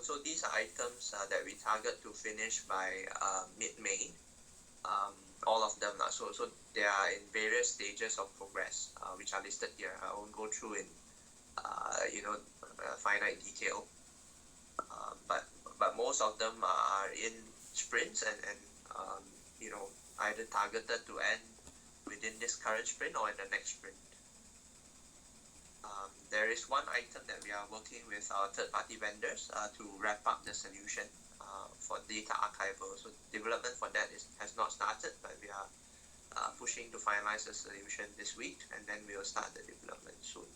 So these are items that we target to finish by mid-May. All of them. So they are in various stages of progress, which are listed here. I won't go through in finite detail. But most of them are in sprints and either targeted to end within this current sprint or in the next sprint. There is one item that we are working with our third-party vendors to wrap up the solution for data archival. So development for that has not started, but we are pushing to finalize the solution this week, and then we will start the development soon.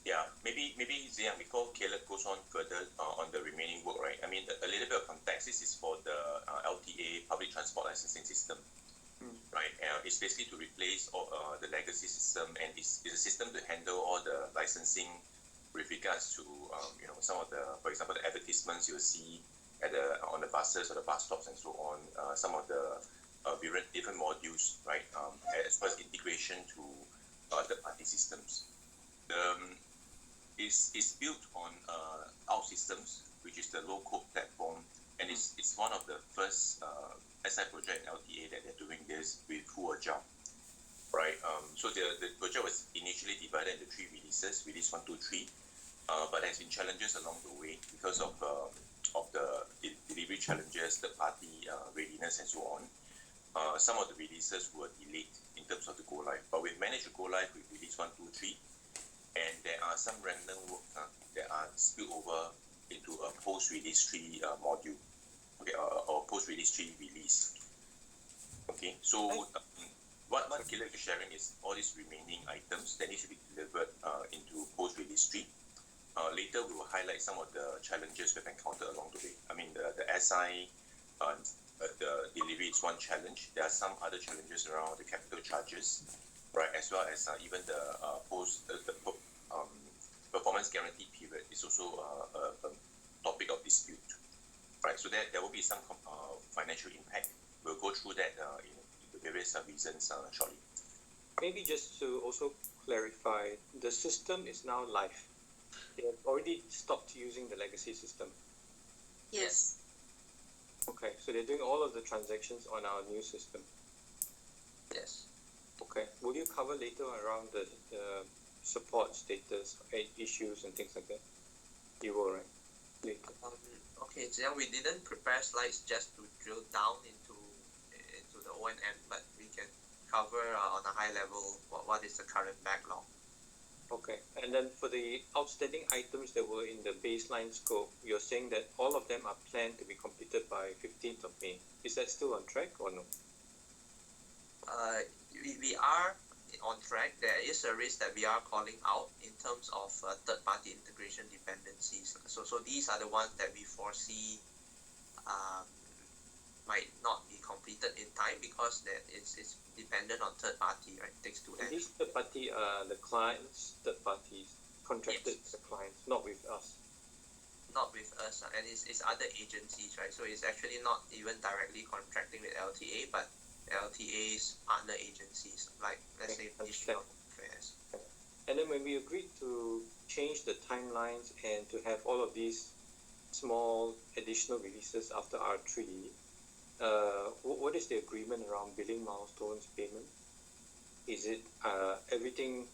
Yeah, maybe Ziyang, before Caleb goes on further on the remaining work, right? I mean, a little bit of context. This is for the LTA public transport licensing system, right? It's basically to replace all the legacy system, and it's a system to handle all the licensing with regards to some of the, for example, the advertisements you'll see at on the buses or the bus stops and so on. Some of the different modules, right? As well as integration to third-party systems. It's built on OutSystems, which is the low-code platform, and it's one of the first SI project in LTA that they're doing this with full agile, right? So the project was initially divided into 3 releases, release 1, 2, 3, but there's been challenges along the way because of the delivery challenges, the party readiness, and so on. Some of the releases were delayed in terms of the go live, but we've managed to go live with release 1, 2, 3. And there are some random work that are spilled over into a post-release 3 module, okay, or post-release 3 release. Okay, so what Caleb is sharing is all these remaining items that need to be delivered into post-release 3. Later, we will highlight some of the challenges we've encountered along the way. I mean, the SI, the delivery is one challenge. There are some other challenges around the capital charges, right, as well as even the performance guarantee period is also a topic of dispute, right? So there will be some financial impact. We'll go through that in the various reasons shortly. Maybe just to also clarify, the system is now live. They have already stopped using the legacy system. Yes. Okay, so they're doing all of the transactions on our new system. Yes. Okay, will you cover later around the support status, issues and things like that? You will, right? Later. Okay, so we didn't prepare slides just to drill down into the O&M, but we can cover on a high level what is the current backlog. Okay, and then for the outstanding items that were in the baseline scope, you're saying that all of them are planned to be completed by 15th of May. Is that still on track or no? We are on track. There is a risk that we are calling out in terms of third-party integration dependencies. So these are the ones that we foresee might not be completed in time because that it's dependent on third party, right? It takes two hands. These third party are the clients, third parties contracted with the clients, not with us. Not with us, and it's other agencies, right? So it's actually not even directly contracting with LTA, but LTA's partner agencies, like let's say Ministry of Affairs. And then when we agreed to change the timelines and to have all of these small additional releases after R3, what is the agreement around billing milestones payment? Is it everything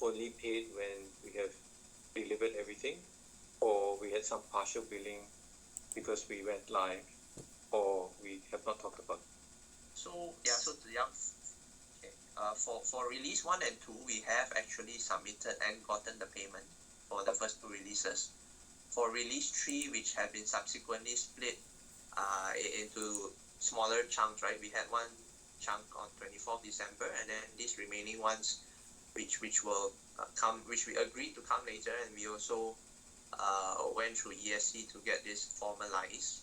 only paid when we have delivered everything, or we had some partial billing because we went live, or we have not talked about it? So for release 1 and 2, we have actually submitted and gotten the payment for the first 2 releases. For release 3, which have been subsequently split into smaller chunks, right? We had one chunk on 24th December, and then these remaining ones, which will come, which we agreed to come later, and we also went through ESC to get this formalized.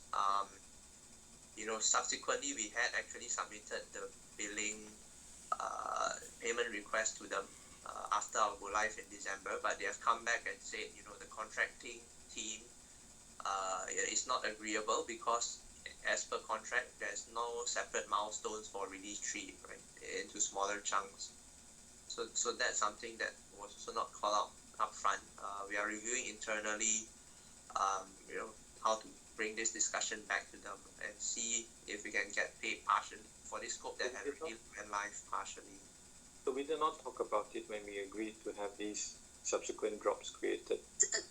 Subsequently, we had actually submitted the billing payment request to them after our go live in December, but they have come back and said, the contracting team is not agreeable because as per contract, there's no separate milestones for release 3, right, into smaller chunks. So that's something that was also not called out up front. We are reviewing internally, how to this discussion back to them and see if we can get paid partially for this scope that has already went live partially. So we did not talk about it when we agreed to have these subsequent drops created.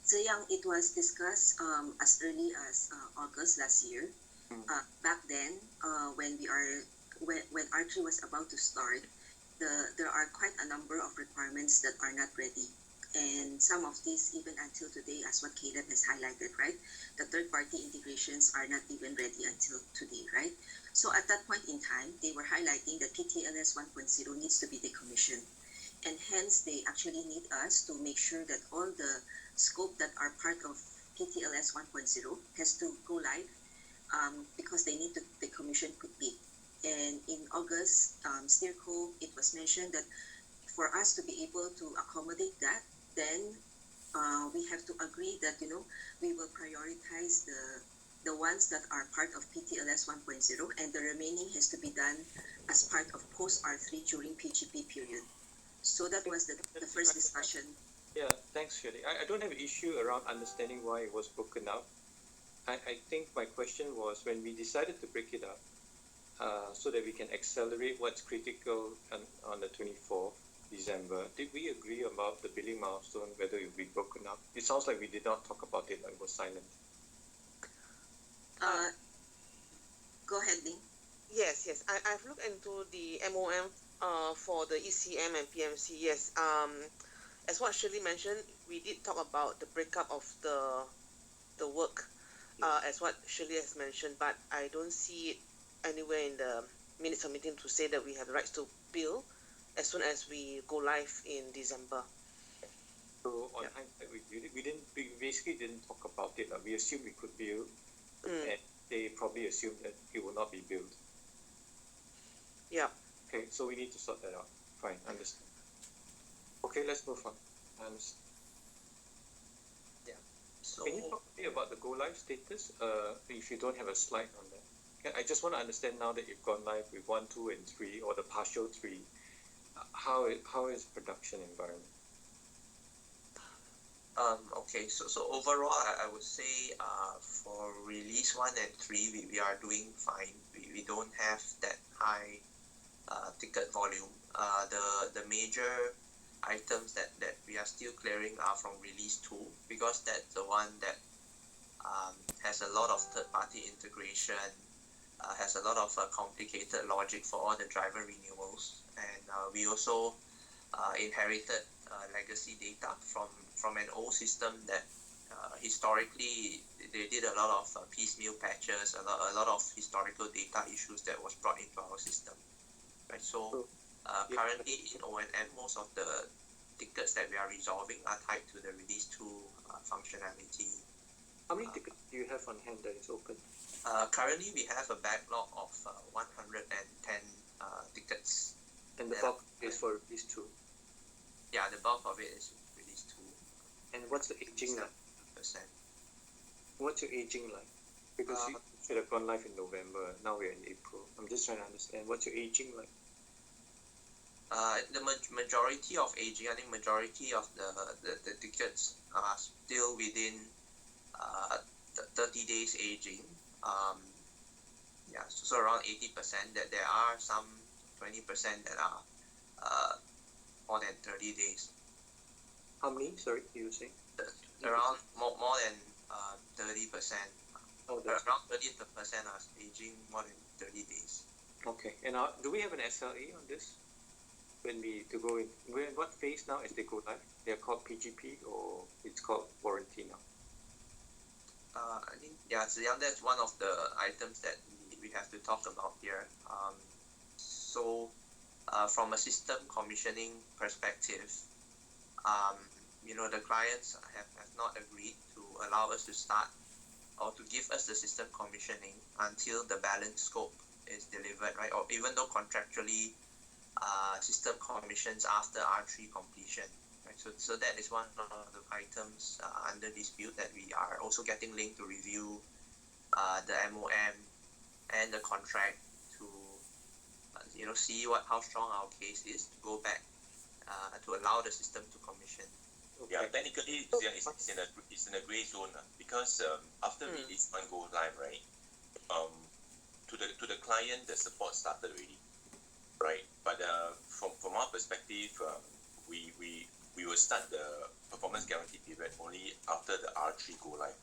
Ziyang, it was discussed as early as August last year. Back then, when R3 was about to start, there are quite a number of requirements that are not ready. And some of these, even until today, as what Caleb has highlighted, right? The third-party integrations are not even ready until today, right? So at that point in time, they were highlighting that PTLS 1.0 needs to be decommissioned. And hence, they actually need us to make sure that all the scope that are part of PTLS 1.0 has to go live because they need to decommission quickly. And in August, SteerCo, it was mentioned that for us to be able to accommodate that, then we have to agree that, we will prioritize the ones that are part of PTLS 1.0, and the remaining has to be done as part of post R3 during PGP period. So that was the first discussion. Yeah, thanks, Shirley. I don't have an issue around understanding why it was broken up. I think my question was when we decided to break it up so that we can accelerate what's critical on the 24th December, did we agree about the billing milestone, whether it will be broken up? It sounds like we did not talk about it, like it was silent. Go ahead, Ling. Yes. I've looked into the MOM for the ECM and PMC. Yes. As what Shirley mentioned, we did talk about the breakup of the work, as what Shirley has mentioned, but I don't see it anywhere in the minutes of meeting to say that we have the rights to bill as soon as we go live in December. So on hindsight, we basically didn't talk about it. We assumed we could bill, and they probably assumed that it will not be billed. Yeah. Okay, so we need to sort that out. Fine, understand. Okay, let's move on. So Can you talk to me about the go live status? If you don't have a slide on that, I just want to understand now that you've gone live with 1, 2, and 3, or the partial 3. How is production environment? Okay, so overall, I would say for release 1 and 3, we are doing fine. We don't have that high ticket volume. The major items that we are still clearing are from release 2, because that's the one that has a lot of third-party integration, has a lot of complicated logic for all the driver renewals, and we also inherited legacy data from an old system that historically they did a lot of piecemeal patches, a lot of historical data issues that was brought into our system, right? So currently in O&M, most of the tickets that we are resolving are tied to the release 2 functionality. How many tickets do you have on hand that is open? Currently we have a backlog of 110 tickets. And the bulk is for release 2? Yeah, the bulk of it is release 2. And what's the aging like? Percent. What's your aging like? Because you should have gone live in November, now we're in April. I'm just trying to understand, what's your aging like? The majority of aging, I think majority of the tickets are still within 30 days aging. So around 80%. That there are some 20% that are more than 30 days. How many? Sorry, you were saying? Around more than 30%. Oh, that's around 30% are aging more than 30 days. okay. And do we have an SLA on this? When we're in what phase now as they go live? They're called PGP or it's called warranty now? I think that's one of the items that we have to talk about here. So from a system commissioning perspective, the clients have not agreed to allow us to start or to give us the system commissioning until the balance scope is delivered, right? Or even though contractually system commissions after R3 completion, right? So that is one of the items under dispute that we are also getting linked to review the MOM and the contract to see how strong our case is to go back to allow the system to commission. Yeah, Okay. technically, yeah, it's in a gray zone because after release one go live, right? To the client, the support started already, right? But from our perspective, we will start the performance guarantee period only after the R3 go live,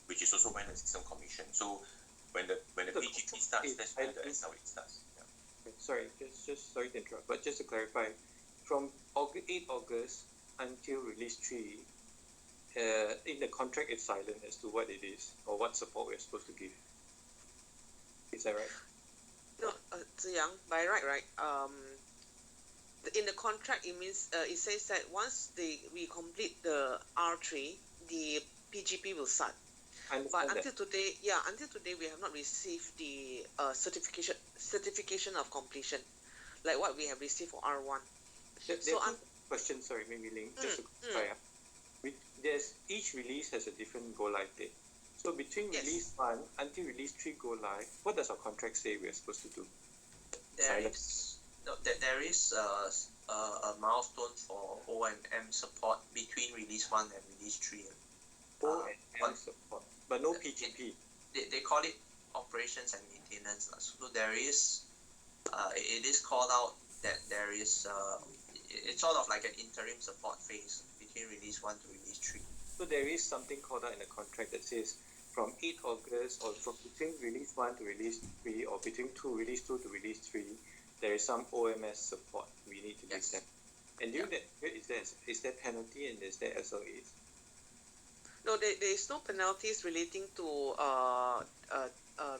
which is also when the system commission. So when the The PGP starts, is- that's when the SLA starts. Yeah. Sorry, just sorry to interrupt, but just to clarify, from 8 August until release 3, in the contract it's silent as to what it is or what support we're supposed to give. Is that right? No, Ziyang, by right, in the contract it means it says that once we complete the R3, the PGP will start. I But understand that. until today we have not received the certification of completion, like what we have received for R1. There So are two questions, sorry, maybe Ling, just to clarify. There's each release has a different go live date. So between Yes. release 1 until release 3 go live, what does our contract say we're supposed to do? There is a milestone for O&M support between release 1 and release 3. O&M support, but no PGP. They call it operations and maintenance. So there is, it is called out that there is, it's sort of like an interim support phase between release 1 to release 3. So there is something called out in the contract that says from 8 August or from between release 1 to release 3 or between release 2 to release 3, there is some OMS support we need to give Yes. them. And during that period, is there penalty and is there SLAs? No, there is no penalties relating to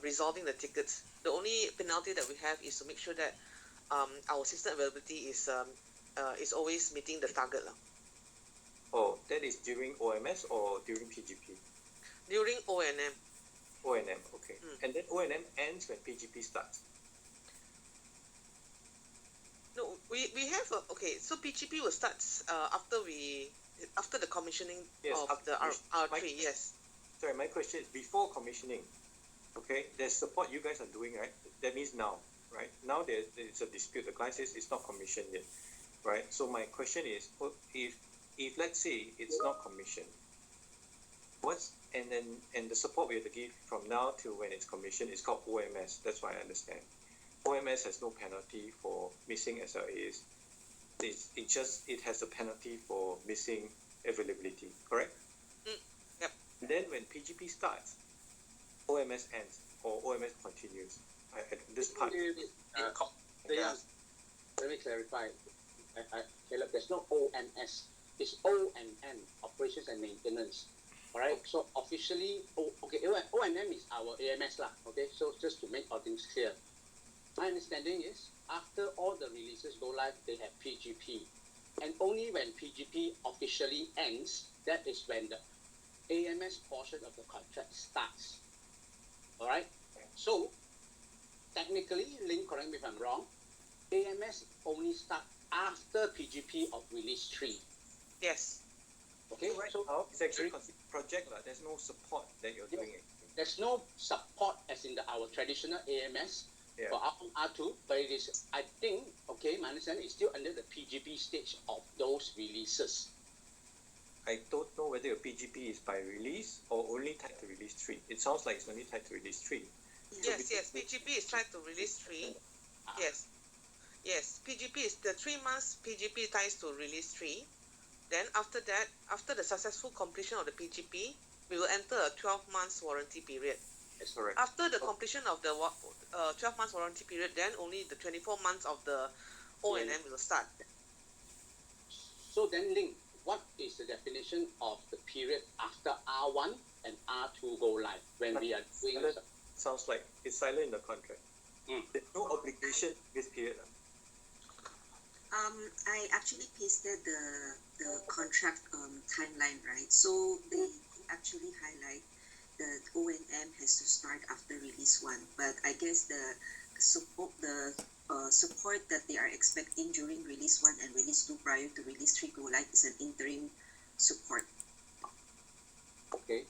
resolving the tickets. The only penalty that we have is to make sure that our system availability is always meeting the target. Oh, that is during OMS or during PGP? During O&M. O&M, okay. And then O&M ends when PGP starts. No, we have so PGP will start after the commissioning of the R3. Yes. Sorry, my question is before commissioning. Okay, there's support you guys are doing, right? That means now, right? Now there's a dispute. The client says it's not commissioned yet, right? So my question is, if let's say it's not commissioned, and the support we have to give from now till when it's commissioned is called OMS. That's what I understand. OMS has no penalty for missing SLAs. It has a penalty for missing availability, correct? Yep. And then when PGP starts, OMS ends or OMS continues. This part. Let me clarify. Caleb, there's no OMS. It's O&M, operations and maintenance. All right. Okay. So officially, O&M is our AMS lah. Okay. So just to make all things clear, my understanding is after all the releases go live, they have PGP, and only when PGP officially ends, that is when the AMS portion of the contract starts. All right. So technically, Ling, correct me if I'm wrong, AMS only start after PGP of release 3. Yes. Okay. Right. So it's actually considered project, but there's no support that you're doing. There's no support as in our traditional AMS for R1, R2, but it is, I think, my understanding is still under the PGP stage of those releases. I don't know whether your PGP is by release or only tied to release 3. It sounds like it's only tied to release 3. Yes, PGP is tied to release 3. Yes, PGP is the 3 months PGP ties to release 3. Then after that, after the successful completion of the PGP, we will enter a 12 months warranty period. That's correct. After the completion of the 12 months warranty period, then only the 24 months of the O&M will start. So then, Ling, what is the definition of the period after R1 and R2 go live when we are doing it? Sounds like it's silent in the contract. There's no obligation this period. I actually pasted the contract timeline, right? So they actually highlight that O&M has to start after release 1, but I guess the support that they are expecting during release 1 and release 2 prior to release 3 go live is an interim support. Okay.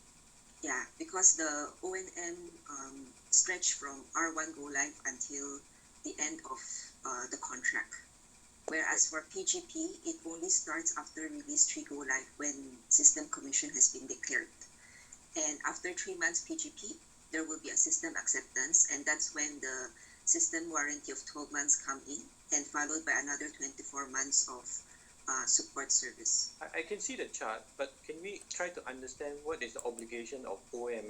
Yeah, because the O&M stretch from R1 go live until the end of the contract. Whereas for PGP, it only starts after release 3 go live when system commission has been declared. And after 3 months PGP, there will be a system acceptance, and that's when the system warranty of 12 months come in, and followed by another 24 months of support service. I can see the chart, but can we try to understand what is the obligation of O&M,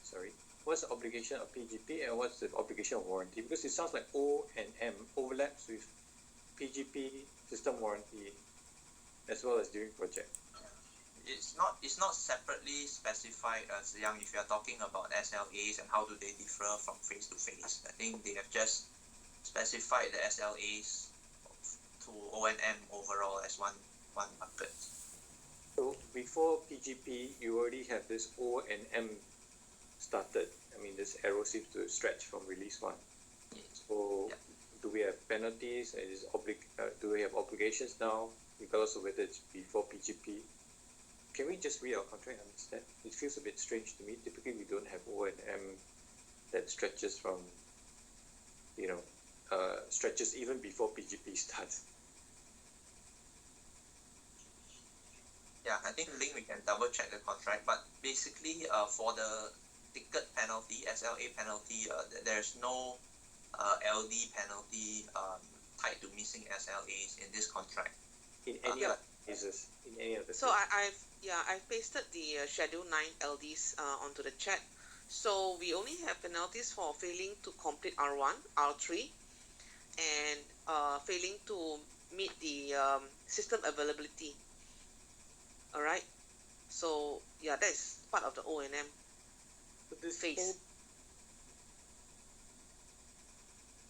sorry. What's the obligation of PGP and what's the obligation of warranty? Because it sounds like O&M overlaps with PGP system warranty as well as during project. It's not separately specified as young if you're talking about SLAs and how do they differ from phase to phase. I think they have just specified the SLAs to O&M overall as one bucket. So before PGP, you already have this O&M started. I mean, this arrow seems to stretch from release 1. So Yeah. do we have penalties? Do we have obligations now, regardless of whether it's before PGP? Can we just read our contract and understand? It feels a bit strange to me. Typically, we don't have O&M that stretches from, stretches even before PGP starts. Yeah, I think Link we can double check the contract, but basically for the ticket penalty, SLA penalty, there's no LD penalty tied to missing SLAs in this contract. In any Yeah. of the cases, in any of the So cases. I've pasted the Schedule 9 LDs onto the chat. So we only have penalties for failing to complete R1, R3, and failing to meet the system availability. All right. So yeah, that's part of the O&M So this phase.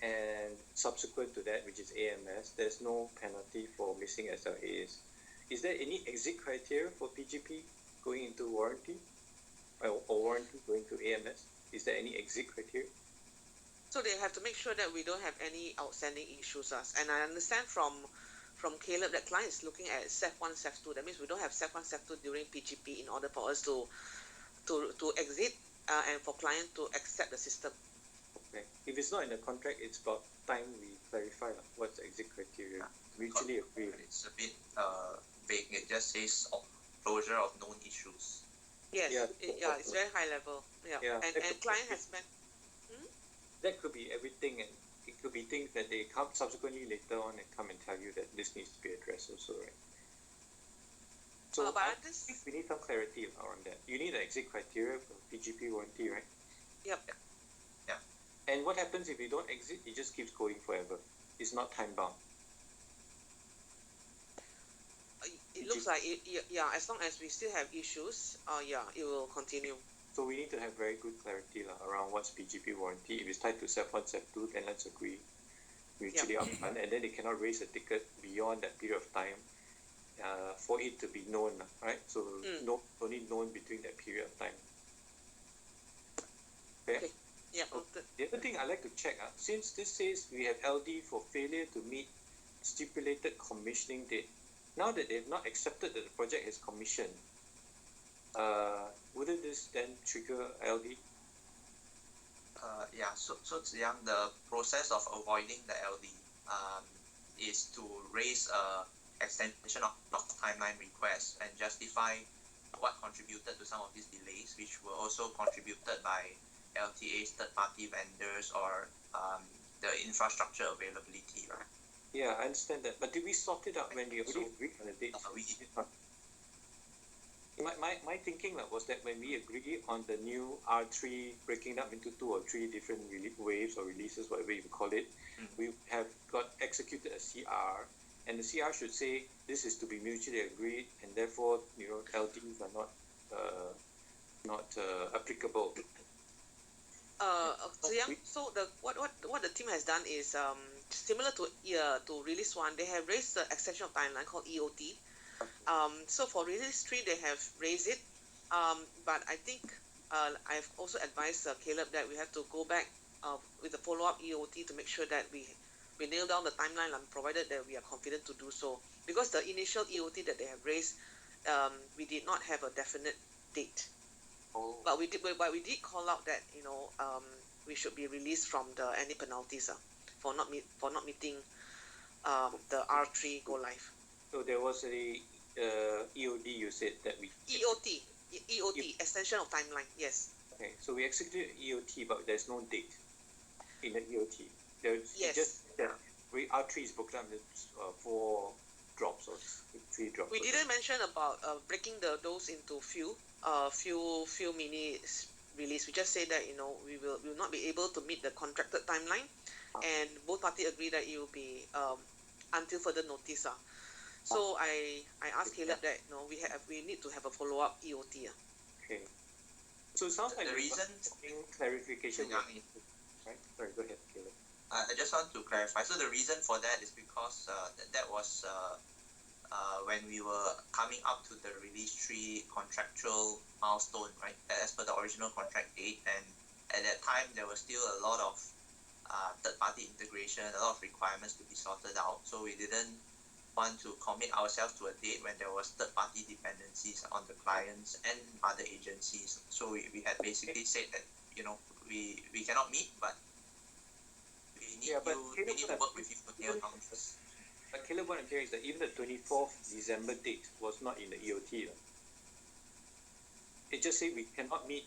And subsequent to that, which is AMS, there's no penalty for missing SLAs. Is there any exit criteria for PGP going into warranty or warranty going to AMS? Is there any exit criteria? So they have to make sure that we don't have any outstanding issues. And I understand from Caleb that client is looking at SEF 1, SEF 2. That means we don't have SEF 1, SEF 2 during PGP in order for us to exit and for client to accept the system. Okay. If it's not in the contract, it's about time we clarify what's the exit criteria. Mutually agree. It's a bit vague. It just says closure of known issues. Yes, Yeah. it's very high level. Yeah. And client has spent. That could be everything, and it could be things that they come subsequently later on and come and tell you that this needs to be addressed also, right? So But I this, think we need some clarity around that. You need an exit criteria for PGP warranty, right? yep. And what happens if you don't exit? It just keeps going forever. It's not time bound. It looks like as long as we still have issues, it will continue. So we need to have very good clarity around what's PGP warranty. If it's tied to SEF 1, SEF 2, then let's agree mutually upfront, and then they cannot raise a ticket beyond that period of time for it to be known, right? So only known between that period of time. Okay. Yeah. The other thing I like to check, since this says we have LD for failure to meet stipulated commissioning date, now that they've not accepted that the project is commissioned, wouldn't this then trigger LD? So Ziyang, the process of avoiding the LD is to raise a extension of timeline request and justify what contributed to some of these delays, which were also contributed by LTA's third-party vendors or the infrastructure availability, right? Yeah, I understand that. But did we sort it out when we already agreed on the date? We did not. My thinking was that when we agreed on the new R3 breaking up into 2 or 3 different waves or releases, whatever you call it, we have got executed a CR, and the CR should say this is to be mutually agreed, and therefore LDs are not applicable. So what the team has done is similar to release 1, they have raised the extension of timeline called EOT. So for release 3, they have raised it, but I think I've also advised Caleb that we have to go back with the follow-up EOT to make sure that we nail down the timeline, provided that we are confident to do so. Because the initial EOT that they have raised, we did not have a definite date. Oh. But we did call out that we should be released from any penalties for not meeting the R3 go live. So there was a EOD you said that we EOT, extension of timeline. Yes. okay, so we executed EOT, but there's no date in the EOT. There's Yes. just that R3 is broken up into 4 drops or 3 drops. We didn't mention about breaking those into few mini release. We just say that we will not be able to meet the contracted timeline, and both parties agree that it will be until further notice. So I asked Caleb that we need to have a follow up EOT. Okay. So it sounds like The reason clarification. Yeah. Right? Sorry, go ahead, Caleb. I just want to clarify. So the reason for that is because that was when we were coming up to the release 3 contractual milestone, right? As per the original contract date, and at that time there was still a lot of third-party integration, a lot of requirements to be sorted out. So we didn't want to commit ourselves to a date when there was third-party dependencies on the clients and other agencies. So we had basically said that we cannot meet, but we need to work with you to nail down this. But Caleb, what I'm hearing is that even the 24th December date was not in the EOT. It just said we cannot meet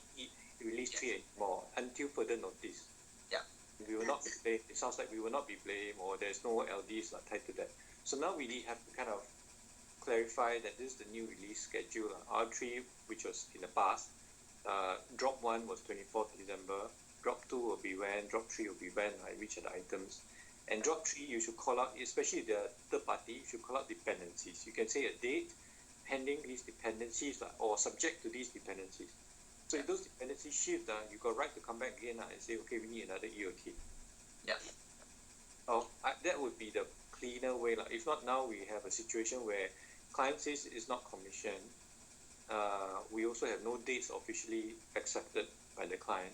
release 3 anymore until further notice. Yeah. We will not be blamed. It sounds like we will not be blamed, or there's no LDs tied to that. So now we have to kind of clarify that this is the new release schedule. R3, which was in the past, drop 1 was 24th December, drop 2 will be when, drop 3 will be when, which are the items. And drop 3, you should call out, especially the third party, you should call out dependencies. You can say a date pending these dependencies or subject to these dependencies. So if those dependencies shift, you got right to come back again and say, okay, we need another EOT. Yeah. That would be the cleaner way. If not, now we have a situation where client says it's not commissioned. We also have no dates officially accepted by the client.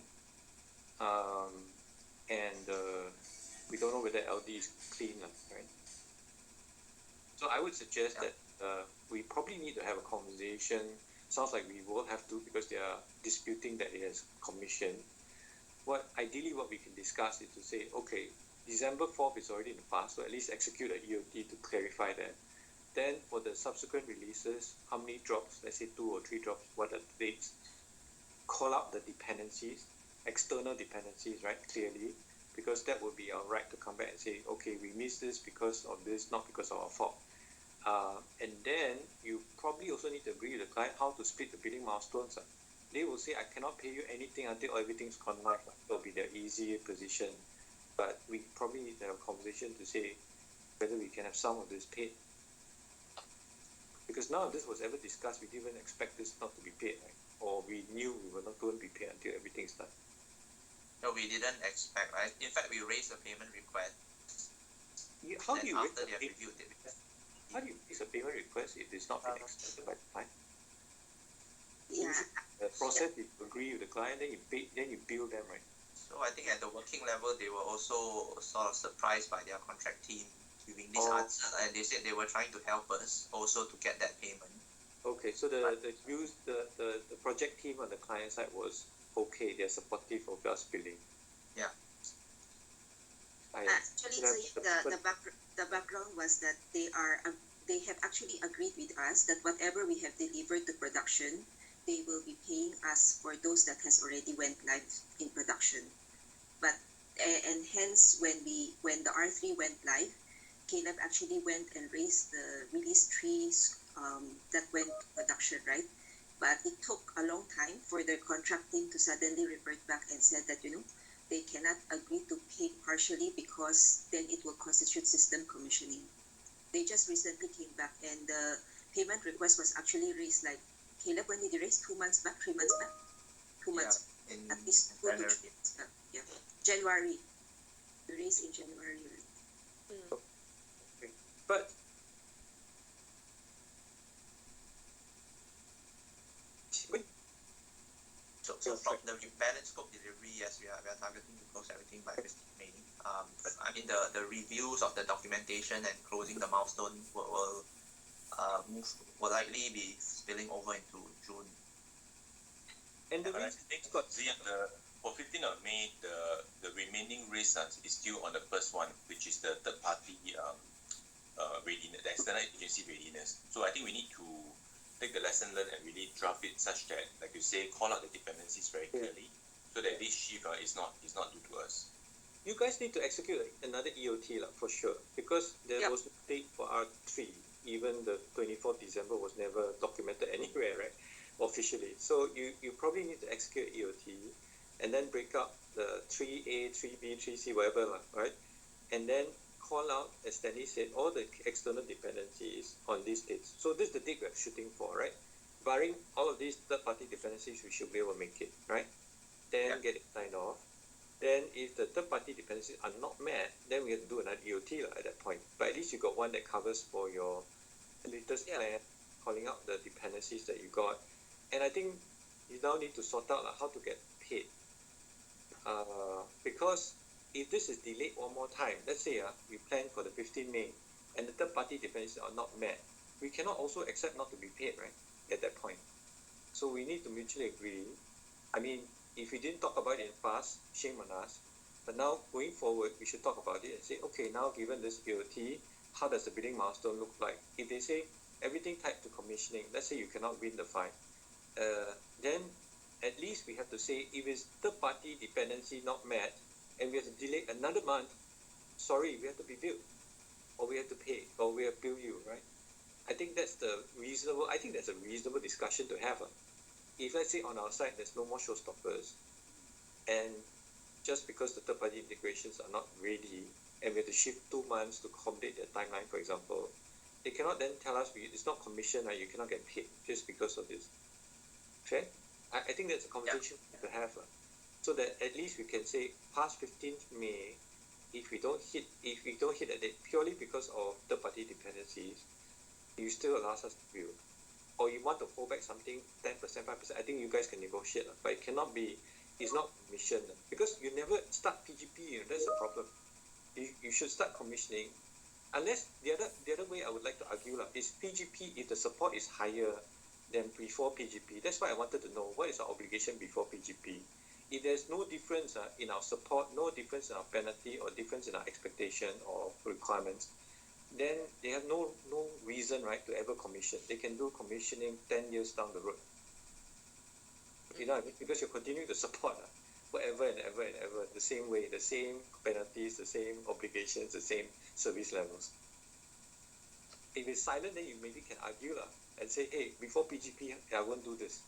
And we don't know whether LD is clean, right? So I would suggest that we probably need to have a conversation. Sounds like we will have to, because they are disputing that it has commissioned. Ideally what we can discuss is to say, okay, December 4th is already in the past, so at least execute an EOT to clarify that. Then for the subsequent releases, how many drops, let's say 2 or 3 drops, what are the dates? Call out the dependencies, external dependencies, right, clearly, because that would be our right to come back and say, okay, we missed this because of this, not because of our fault. And then you probably also need to agree with the client how to split the billing milestones. They will say, I cannot pay you anything until everything's gone live. That will be their easier position. But we probably need to have a conversation to say whether we can have some of this paid. Because none of this was ever discussed. We didn't even expect this not to be paid, right? Or we knew we were not going to be paid until everything's done. No, we didn't expect, right? In fact, we raised a payment request. How do you after they have reviewed it? How do you raise a payment request if it's not been accepted by the client? Yeah. The process is to agree with the client, then you pay, then you bill them, right? So I think at the working level, they were also sort of surprised by their contract team giving this Oh. answer, and they said they were trying to help us also to get that payment. Okay, so the project team on the client side was okay. They're supportive of us billing. Yeah. Actually, the background was that they have actually agreed with us that whatever we have delivered to production, they will be paying us for those that has already went live in production. But and hence when the R3 went live, Caleb actually went and raised the release 3 that went to production, right? But it took a long time for their contract team to suddenly revert back and said that they cannot agree to pay partially because then it will constitute system commissioning. They just recently came back, and the payment request was actually raised Caleb, when did you raise? 2 months back, 3 months back? 2 months, In at least 2 to 3 January. months back. Yeah, January. We raised in January, right? But So from the balance scope delivery, yes, we are targeting to close everything by 15 May. But I mean the reviews of the documentation and closing the milestone will likely be spilling over into June. and the But I reason think for 15th of May, the remaining risk is still on the first one, which is the third party readiness, the external agency readiness. So I think we need to take the lesson learned and really draft it such that, like you say, call out the dependencies very clearly, so that this shift is not due to us. You guys need to execute another EOT for sure, because there Yep. was no date for R3. Even the 24th December was never documented anywhere, right? Officially. So you probably need to execute EOT and then break up the 3A, 3B, 3C, whatever, right? And then call out, as Stanley said, all the external dependencies on these dates. So this is the date we're shooting for, right? Barring all of these third-party dependencies, we should be able to make it, right? Then get it signed off. Then if the third-party dependencies are not met, then we have to do another EOT at that point. But at least you got one that covers for your latest plan, calling out the dependencies that you got. And I think you now need to sort out how to get paid. Because if this is delayed one more time, let's say we plan for the 15th May and the third-party dependencies are not met, we cannot also accept not to be paid, right, at that point. So we need to mutually agree. I mean, if we didn't talk about it in the past, shame on us. But now, going forward, we should talk about it and say, okay, now given this EOT, how does the billing milestone look like? If they say everything tied to commissioning, let's say you cannot win the fight, then at least we have to say, if it's third-party dependency not met, and we have to delay another month, sorry, we have to be billed, or we have to pay, or we have to bill you, right? I think that's a reasonable discussion to have. If let's say on our side there's no more showstoppers, and just because the third-party integrations are not ready, and we have to shift 2 months to accommodate their timeline, for example, they cannot then tell us it's not commissioned, right? You cannot get paid just because of this. Okay? I think that's a conversation to have, so that at least we can say past 15th May, if we don't hit that date purely because of third-party dependencies, you still allow us to bill. Or you want to hold back something 10%, 5%, I think you guys can negotiate, but it cannot be, it's not commissioned, because you never start PGP, that's the problem. You should start commissioning, unless the other way I would like to argue is PGP, if the support is higher than before PGP. That's why I wanted to know what is our obligation before PGP. If there's no difference in our support, no difference in our penalty, or difference in our expectation or requirements, then they have no reason, right, to ever commission. They can do commissioning 10 years down the road. You know what I mean? Because you're continuing to support forever and ever and ever, the same way, the same penalties, the same obligations, the same service levels. If it's silent, then you maybe can argue and say, hey, before PGP, I won't do this.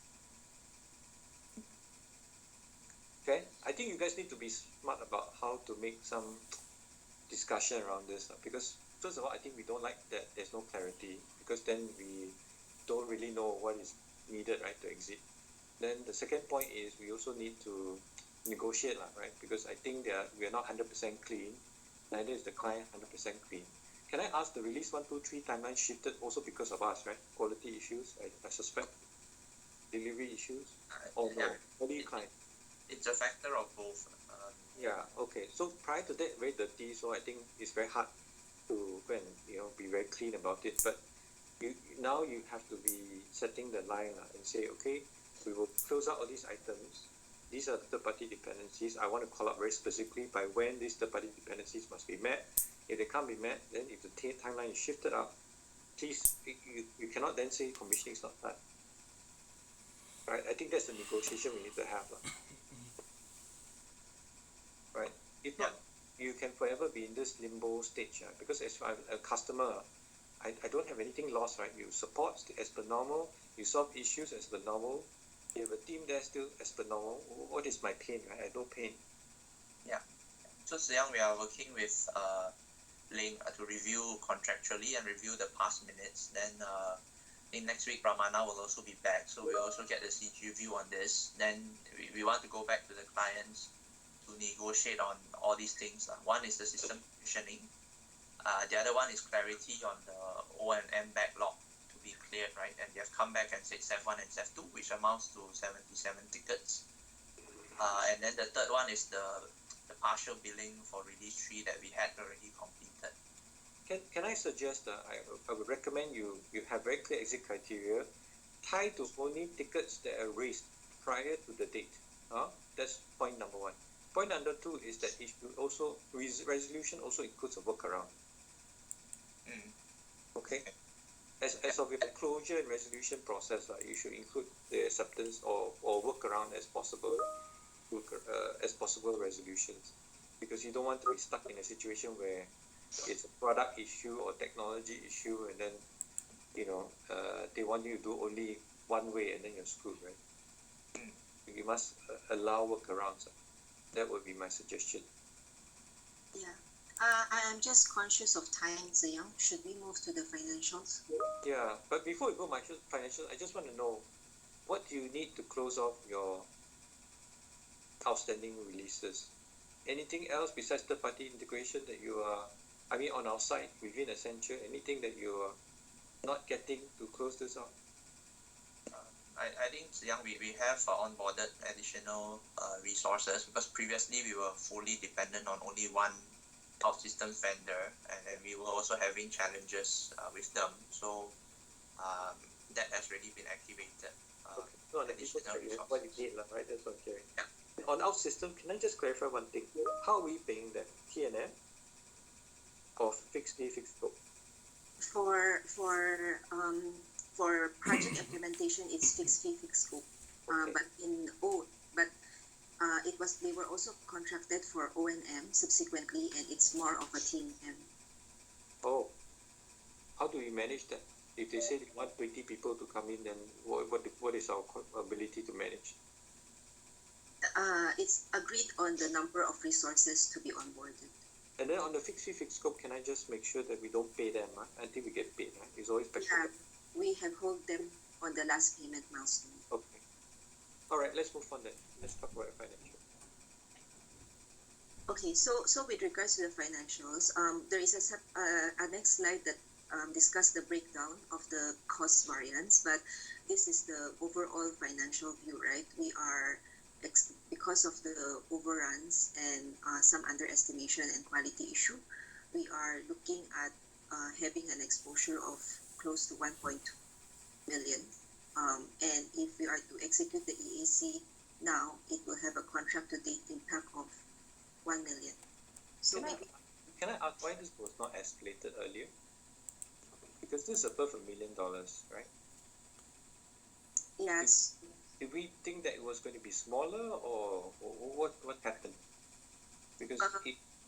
Okay? I think you guys need to be smart about how to make some discussion around this, because first of all, I think we don't like that there's no clarity, because then we don't really know what is needed, right, to exit. Then the second point is we also need to negotiate, right, because I think we are not 100% clean, neither is the client 100% clean. Can I ask, the release 1, 2, 3 timeline shifted also because of us, right? Quality issues, I suspect. Delivery issues? Or no? Only client? It's a factor of both. Yeah, okay. So prior to that, very dirty, so I think it's very hard to go and be very clean about it. But now you have to be setting the line and say, okay, we will close out all these items. These are the third-party dependencies. I want to call out very specifically by when these third-party dependencies must be met. If they can't be met, then if the timeline is shifted up, please, you cannot then say commissioning is not done. Right? I think that's the negotiation we need to have. Right? If not, you can forever be in this limbo stage. Because as a customer, I don't have anything lost, right? You support as per normal, you solve issues as per normal, you have a team there still as per normal. What is my pain, right? I have no pain. So Siang, we are working with Ling to review contractually and review the past minutes. Then in next week, Ramana will also be back, so we'll also get the CG view on this. Then we want to go back to the clients to negotiate on all these things. One is the system commissioning. The other one is clarity on the O&M backlog to be cleared, right? And they have come back and said SEF 1 and SEF 2, which amounts to 77 tickets. And then the third one is the partial billing for release 3 that we had already completed. Can I suggest I would recommend you have very clear exit criteria tied to only tickets that are raised prior to the date. That's point number 1. Point number 2 is that it should also resolution also includes a workaround. Okay. As of your closure and resolution process, you should include the acceptance or workaround as possible resolutions, because you don't want to be stuck in a situation where it's a product issue or technology issue, and then they want you to do only one way, and then you're screwed, right? You must allow workarounds. That would be my suggestion. Yeah. I am just conscious of time, Ziyang. Should we move to the financials? Yeah, but before we go my financial, I just want to know, what do you need to close off your outstanding releases? Anything else besides third-party integration that you are, I mean, on our side within Accenture, anything that you are not getting to close this out? I think, Young, we have onboarded additional resources, because previously we were fully dependent on only one OutSystems vendor, and then we were also having challenges with them. So that has already been activated. Okay. So on the people Additional side, resources. what you need, right? That's what I'm hearing. Yeah. On our system, can I just clarify one thing? How are we paying that? T&M or fixed fee, fixed scope? For project implementation, it's fixed fee, fixed scope. Okay. But they were also contracted for O&M subsequently, and it's more of a T&M. Oh, how do we manage that? If they say they want 20 people to come in, then what is our ability to manage? It's agreed on the number of resources to be onboarded. And then on the fixed fee, fixed scope, can I just make sure that we don't pay them until we get paid? Right? It's always back to Yeah, them. we have held them on the last payment milestone. Okay. All right, let's move on then. Let's talk about the financial. Okay, so with regards to the financials, there is a next slide that discuss the breakdown of the cost variance, but this is the overall financial view, right? We are, because of the overruns and some underestimation and quality issue, we are looking at having an exposure of close to 1.2 million. And if we are to execute the EAC now, it will have a contract to date impact of 1 million. So Can I ask why this was not escalated earlier? Because this is above $1 million, right? yes, Did we think that it was going to be smaller, or what happened? Because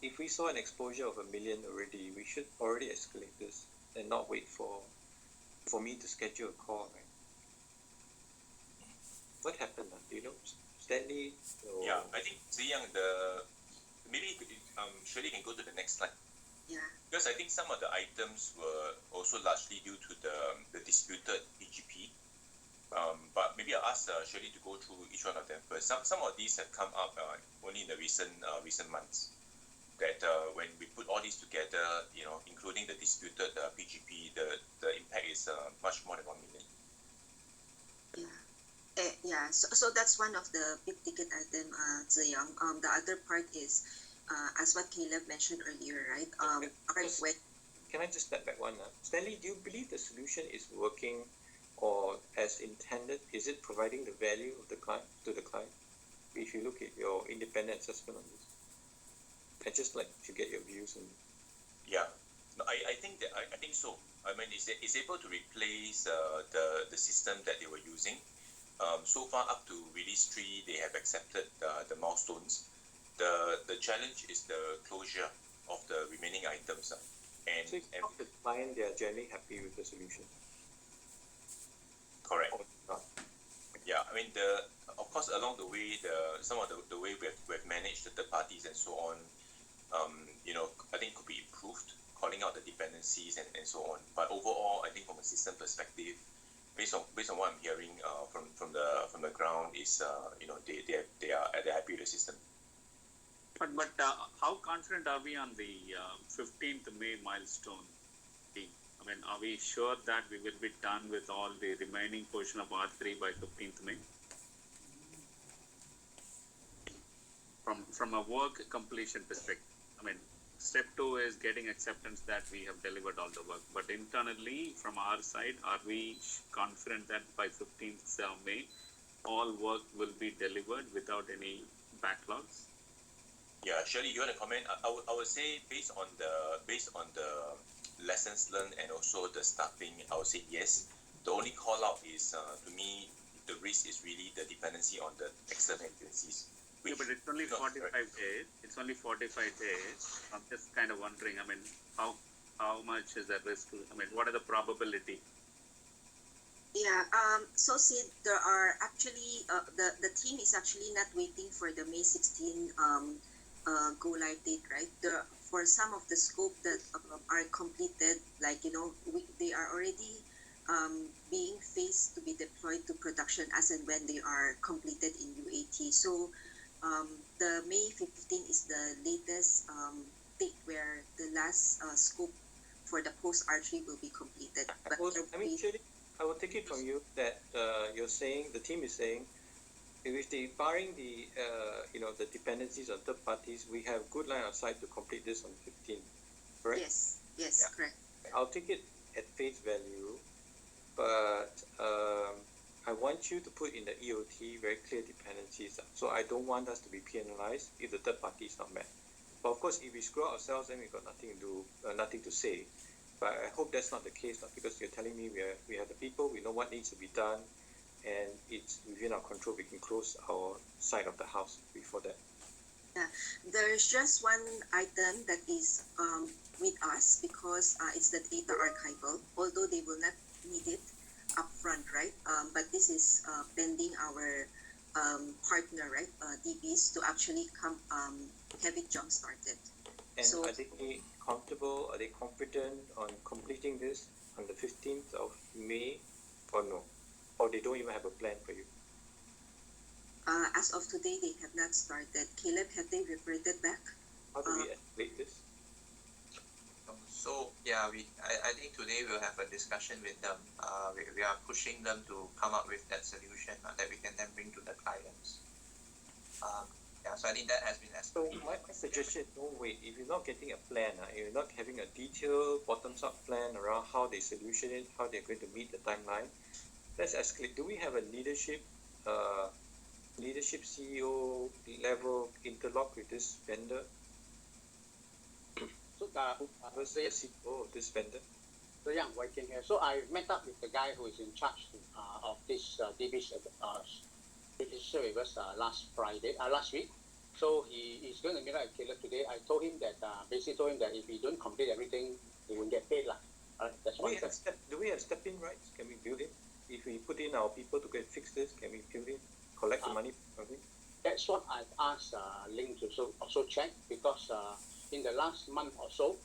if we saw an exposure of $1 million already, we should already escalate this and not wait for me to schedule a call, right? What happened? Do you know, Stanley? Or... Yeah, I think Ziyang, maybe Shirley can go to the next slide. yeah. Because I think some of the items were also largely due to the disputed PGP. But maybe I'll ask Shirley to go through each one of them first. Some of these have come up only in the recent months. That when we put all these together, including the disputed PGP, the impact is much more than 1 million. Yeah. So that's one of the big ticket item, Ziyang. The other part is, as what Caleb mentioned earlier, right? Can I just step back one? Stanley, do you believe the solution is working or as intended? Is it providing the value of the client to the client? If you look at your independent assessment on this, I'd just like to get your views on. Yeah, no, I think so. I mean, it's able to replace the system that they were using. So far, up to release 3, they have accepted the milestones. The challenge is the closure of the remaining items. And So if you talk to the client, they are generally happy with the solution. correct. Or not. Yeah, I mean, of course, along the way, some of the way we've managed the third parties and so on, I think could be improved, calling out the dependencies and so on. But overall, I think from a system perspective, based on what I'm hearing from the ground, is they're happy with the system. But how confident are we on the 15th May milestone? I mean, are we sure that we will be done with all the remaining portion of R3 by 15th May? From a work completion perspective, I mean, step 2 is getting acceptance that we have delivered all the work. But internally, from our side, are we confident that by 15th May, all work will be delivered without any backlogs? Yeah, Shirley, you want to comment? I would say based on the lessons learned and also the staffing, I would say yes. The only call out is to me the risk is really the dependency on the external agencies. Yeah, but it's only not 45 correct. days. It's only 45 days. I'm just kind of wondering, I mean, how much is that risk? I mean, what are the probability? Yeah, so Sid, there are actually, the team is actually not waiting for the May 16 go live date, right? For some of the scope that are completed, like, they are already being phased to be deployed to production as and when they are completed in UAT. So the May 15 is the latest date where the last scope for the post R3 will be completed. But there will be, Shirley, I will take it from you that you're saying, the team is saying, if the barring the the dependencies on third parties, we have good line of sight to complete this on 15, correct? yes, Yeah. correct. I'll take it at face value, but I want you to put in the EOT very clear dependencies. So I don't want us to be penalized if the third party is not met. But of course, if we screw ourselves, then we've got nothing to do, nothing to say. But I hope that's not the case, because you're telling me we have the people, we know what needs to be done, and it's within our control. We can close our side of the house before that. There's just one item that is with us because it's the data archival, although they will not need it upfront, right? But this is pending our partner, right? DBs to actually come have it jump started. And So are they comfortable, are they confident on completing this on the 15th of May or no? Or they don't even have a plan for you? as of today, they have not started. Caleb, have they reported back? How do we escalate this? So yeah, I think today we'll have a discussion with them. We are pushing them to come up with that solution that we can then bring to the clients. Yeah, so I think that has been So escalated. my suggestion, don't wait. If you're not getting a plan, you're not having a detailed bottoms-up plan around how they solution it, how they're going to meet the timeline, let's escalate. Do we have a leadership CEO level interlock with this vendor? So, Who's the CEO of this vendor? so yeah, working here. So I met up with the guy who is in charge of this DB's service last week. So he is going to meet up with Caleb today. I told him that if we don't complete everything, he won't get paid lah. That's Do one we thing. have step-in rights? Can we build it? If we put in our people to go and fix this, can we build it? Collect the money from it? That's what I've asked Ling to also check, because in the last month or so,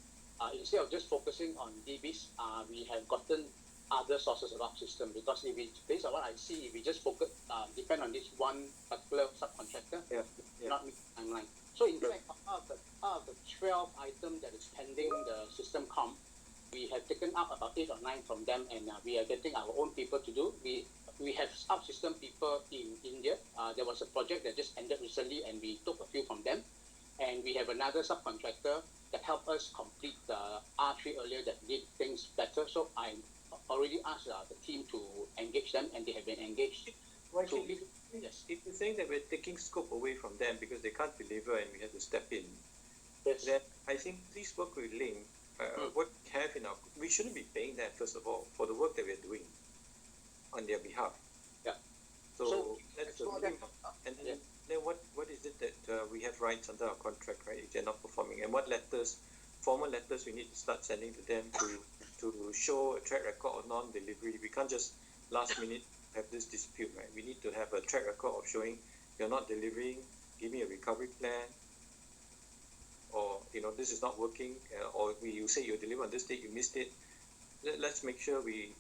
instead of just focusing on DBs, we have gotten other sources of our system, because if we, based on what I see, if we just focus depend on this one particular subcontractor, Yeah. not meet the timeline. So in fact, out of the 12 items that is pending the system comp, we have taken up about 8 or 9 from them, and we are getting our own people to do. We have subsystem people in India. There was a project that just ended recently, and we took a few from them. And we have another subcontractor that helped us complete the R3 earlier that did things better. So I already asked the team to engage them, and they have been engaged. Yes. If you're saying that we're taking scope away from them because they can't deliver and we have to step in, Yes. then I think please work with Ling. What we have we shouldn't be paying them, first of all, for the work that we're doing on their behalf. Yeah. So So, that's the so minimum. And then what is it that we have rights under our contract, right, if they're not performing? And what formal letters we need to start sending to them to show a track record of non-delivery? We can't just last minute have this dispute, right? We need to have a track record of showing you're not delivering, give me a recovery plan, or this is not working, or you say you deliver on this date, you missed it. Let's make sure we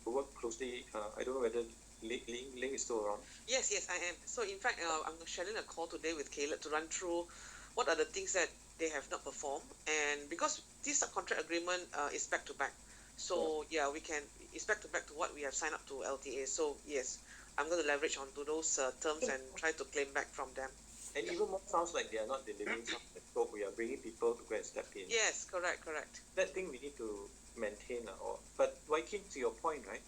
work closely. I don't know whether Ling is still around. Yes, I am. So in fact, I'm scheduling a call today with Caleb to run through what are the things that they have not performed, and because this subcontract agreement is back to back, so it's back to back to what we have signed up to LTA. So yes, I'm going to leverage onto those terms and try to claim back from them. And even more sounds like they are not delivering some of the scope. We are bringing people to go and step in. Yes, correct. That thing we need to maintain. But Waikin, to your point, right?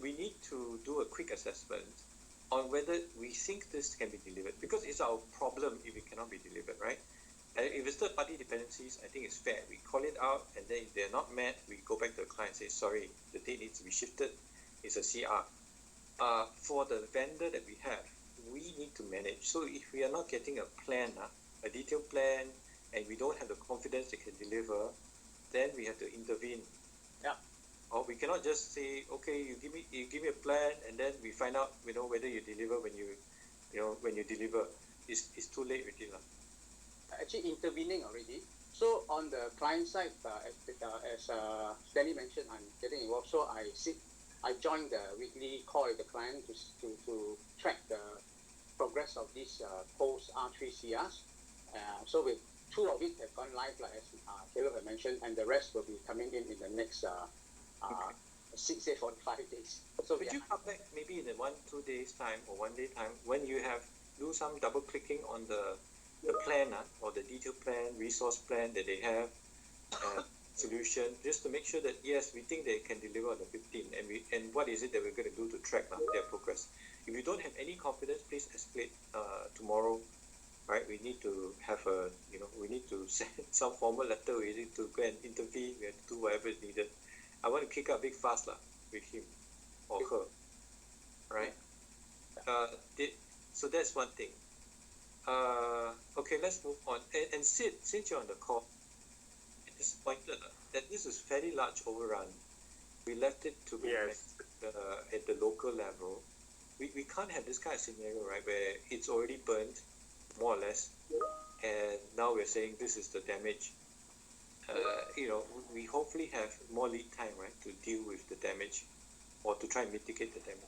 We need to do a quick assessment on whether we think this can be delivered, because it's our problem if it cannot be delivered, right? if it's third-party dependencies, I think it's fair. We call it out, and then if they're not met, we go back to the client and say, sorry, the date needs to be shifted. It's a CR. For the vendor that we have, we need to manage. So if we are not getting a plan, a detailed plan, and we don't have the confidence they can deliver, then we have to intervene. Yeah. Or we cannot just say, okay, you give me a plan, and then we find out, whether you deliver when you deliver. It's too late already, lah. Actually intervening already. So on the client side, as Stanley mentioned, I'm getting involved. So I joined the weekly call with the client to track the progress of these post R3 CRs. So with 2 of it have gone live, like as Caleb had mentioned, and the rest will be coming in the next 45 days. So Could you come back maybe in 1-2 days time or 1 day time when you have do some double clicking on the plan or the detailed plan, resource plan that they have, solution, just to make sure that yes, we think they can deliver on the 15th, and what is it that we're going to do to track their progress. If you don't have any confidence, please escalate tomorrow. Right, we need to have we need to send some formal letter. We need to go and intervene. We have to do whatever is needed. I want to kick up big fuss with him or her. Right. So that's one thing. Okay, let's move on. And Sid, since you're on the call, it's disappointed that this is fairly large overrun. We left it to be at the local level. We can't have this kind of scenario, right, where it's already burned, more or less, and now we're saying this is the damage. We hopefully have more lead time, right, to deal with the damage or to try and mitigate the damage.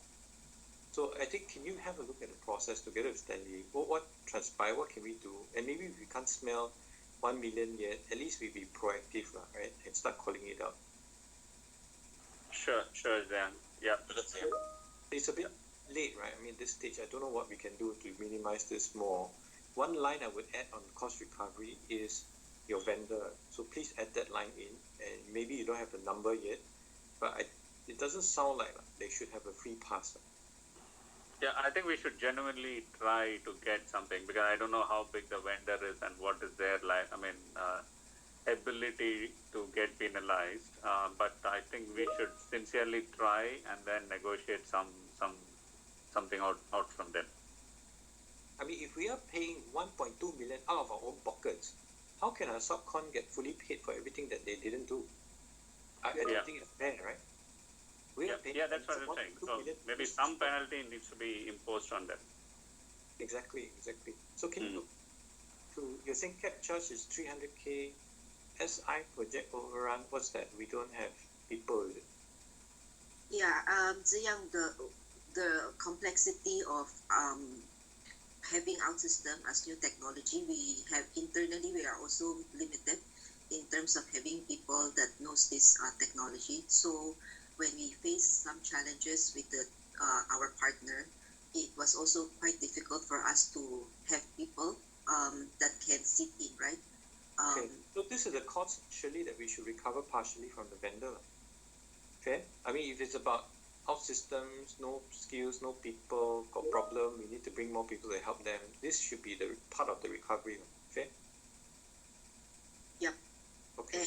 So I think, can you have a look at the process together with Stanley? What transpired? What can we do? And maybe if we can't smell 1 million yet, at least we be proactive, right, and start calling it out. Sure, Dan. Yeah. It's a bit late, right? I mean, this stage, I don't know what we can do to minimize this more. One line I would add on cost recovery is your vendor. So please add that line in, and maybe you don't have the number yet, but it doesn't sound like they should have a free pass. Yeah, I think we should genuinely try to get something, because I don't know how big the vendor is and what is their ability to get penalized. But I think we should sincerely try and then negotiate something out from them. I mean, if we are paying 1.2 million out of our own pockets, how can our subcon get fully paid for everything that they didn't do? I don't think it's fair, right? That's what I'm saying. So maybe some penalty needs to be imposed on them. Exactly. So can you look to, you're saying cap charge is 300K, SI project overrun, what's that? We don't have people, is it? Yeah, Ziyang, the complexity of having our system as new technology, we are also limited in terms of having people that knows this technology. So when we face some challenges with our partner, it was also quite difficult for us to have people that can sit in, right? Okay, so this is the cost surely that we should recover partially from the vendor. Fair? I mean, if it's about out systems, no skills, no people, got problem, we need to bring more people to help them. This should be the part of the recovery. Fair? Yep. Okay.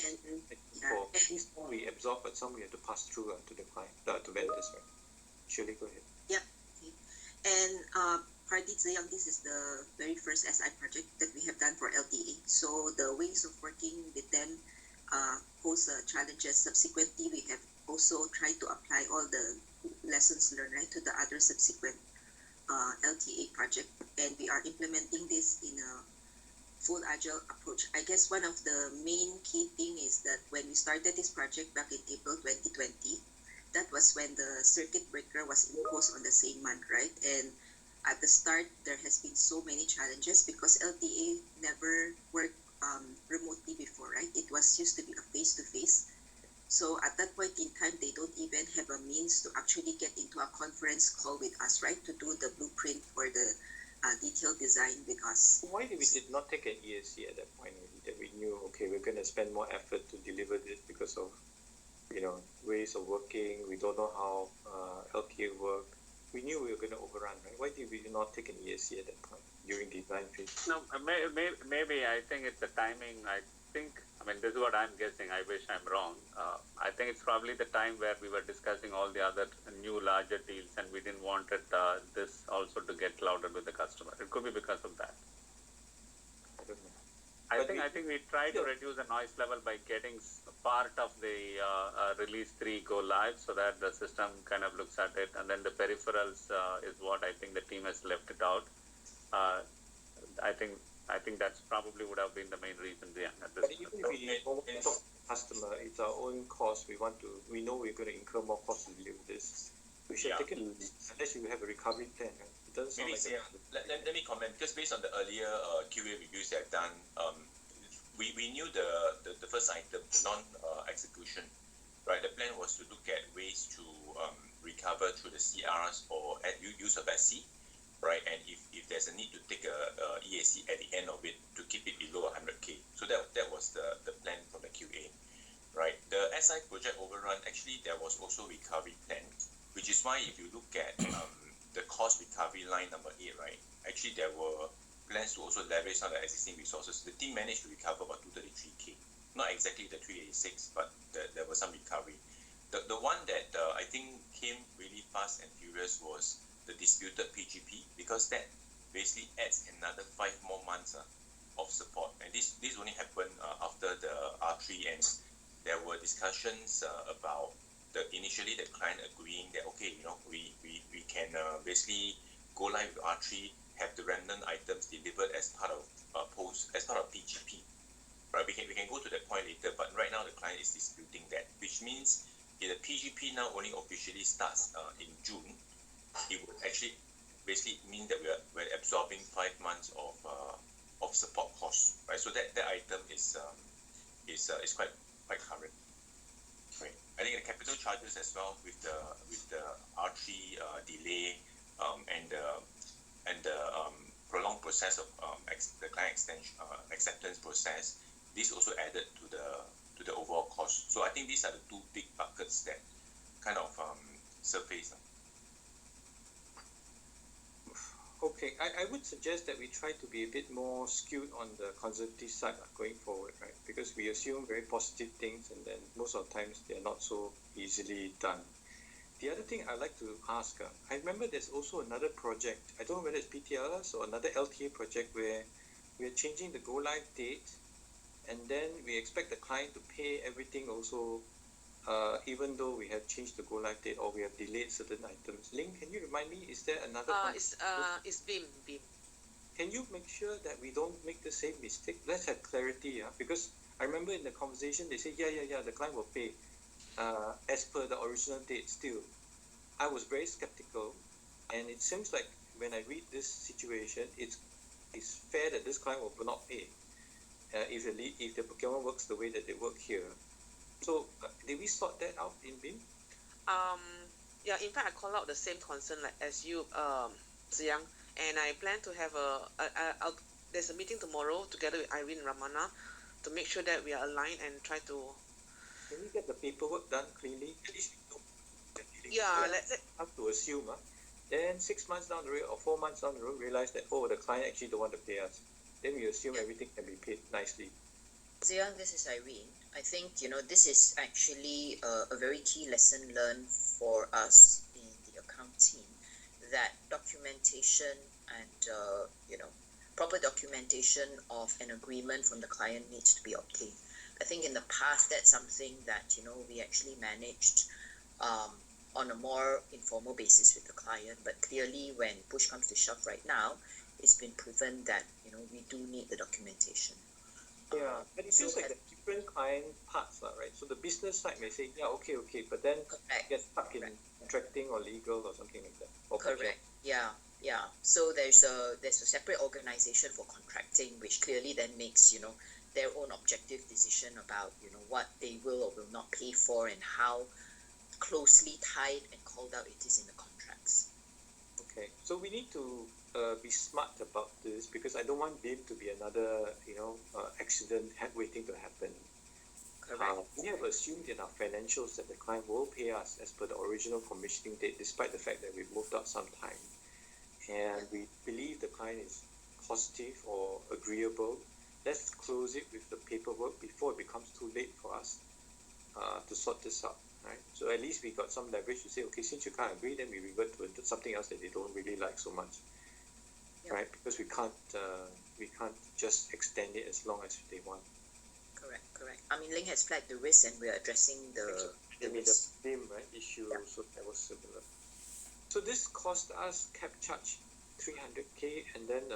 These some we absorb, but some we have to pass through to the client, to vendors, right? Surely, go ahead. Yep. Okay. And Party Ziyang, this is the very first SI project that we have done for LTA. So the ways of working with them pose challenges. Subsequently, we have also tried to apply all the lessons learned, right, to the other subsequent LTA project, and we are implementing this in a full agile approach. I guess one of the main key thing is that when we started this project back in April 2020, that was when the circuit breaker was imposed on the same month, right? And at the start, there has been so many challenges because LTA never worked remotely before, right? It was used to be a face-to-face. So at that point in time, they don't even have a means to actually get into a conference call with us, right? To do the blueprint for the detailed design with us. Why did we not take an ESC at that point already, that we knew, okay, we're going to spend more effort to deliver this because of, ways of working, we don't know how LTA work. We knew we were going to overrun, right? Why did we not take an ESC at that point? during design phase? No, maybe I think it's the timing. I mean, this is what I'm guessing. I wish I'm wrong. I think it's probably the time where we were discussing all the other new larger deals, and we didn't want it, this also to get clouded with the customer. It could be because of that. I don't know. I think we try to reduce the noise level by getting part of the release 3 go live, so that the system kind of looks at it, and then the peripherals is what I think the team has left it out. I think that's probably would have been the main reason behind it. But even if we talk to the customer, it's our own cost. We know we're going to incur more costs to deal with this. We should take it unless you have a recovery plan. Right? It doesn't sound Maybe like let me comment, because based on the earlier QA reviews that I've done, we knew the first item, the non-execution, right? The plan was to look at ways to recover through the CRs or use of SC, right? And if there's a need to take a EAC at the end of it to keep it below 100K. So that was the plan from the QA, right? The SI project overrun, actually there was also recovery plan, which is why if you look at the cost recovery line number 8, right? Actually there were plans to also leverage some of the existing resources. The team managed to recover about 233K. Not exactly the 386, but there was some recovery. The one that I think came really fast and furious was the disputed PGP, because that basically adds another 5 more months of support. And this only happened after the R3, and there were discussions about initially the client agreeing that, okay, we can basically go live with R3, have the remnant items delivered as part of PGP. Right, we can go to that point later, but right now the client is disputing that, which means if the PGP now only officially starts in June, it would actually basically mean that we're absorbing 5 months of support costs, right? So that item is quite current. Right. I think the capital charges as well with the R3 delay and the prolonged process of the client acceptance process. This also added to the overall cost. So I think these are the 2 big buckets that kind of surface. Okay, I would suggest that we try to be a bit more skewed on the conservative side going forward, right? Because we assume very positive things, and then most of the times they're not so easily done. The other thing I'd like to ask, I remember there's also another project, I don't know whether it's PTLS or another LTA project, where we're changing the go live date, and then we expect the client to pay everything also, even though we have changed the go live date or we have delayed certain items. Ling, can you remind me, is there another It's BIM. Can you make sure that we don't make the same mistake? Let's have clarity, because I remember in the conversation they say the client will pay as per the original date. Still, I was very skeptical, and it seems like when I read this situation, it's fair that this client will not pay if the procurement works the way that they work here. So did we sort that out in BIM? In fact I call out the same concern like as you, Ziyang, and I plan to have there's a meeting tomorrow together with Irene Ramana to make sure that we are aligned and try to. Can we get the paperwork done cleanly? At least we know that have to assume. Then 6 months down the road or 4 months down the road, realize that the client actually don't want to pay us. Then we assume everything can be paid nicely. Ziyang, this is Irene. I think this is actually a very key lesson learned for us in the account team, that documentation and proper documentation of an agreement from the client needs to be obtained. I think in the past that's something that we actually managed on a more informal basis with the client, but clearly when push comes to shove right now, it's been proven that we do need the documentation. Yeah, but it feels like the different client parts, right? So the business side may say, okay, but then get stuck in contracting or legal or something like that. Correct. Yeah. So there's a separate organization for contracting, which clearly then makes their own objective decision about what they will or will not pay for and how closely tied and called out it is in the contracts. Okay, so we need to be smart about this, because I don't want BIM to be another accident waiting to happen. Correct. We have assumed in our financials that the client will pay us as per the original commissioning date, despite the fact that we've moved out some time, and we believe the client is positive or agreeable, let's close it with the paperwork before it becomes too late for us to sort this out, right? So at least we got some leverage to say, okay, since you can't agree, then we revert to something else that they don't really like so much, Yep. right? Because we can't just extend it as long as they want. Correct. I mean, Ling has flagged the risk, and we are addressing the The risk. same right issue Yeah. also that was similar. So this cost us cap charge 300K, and then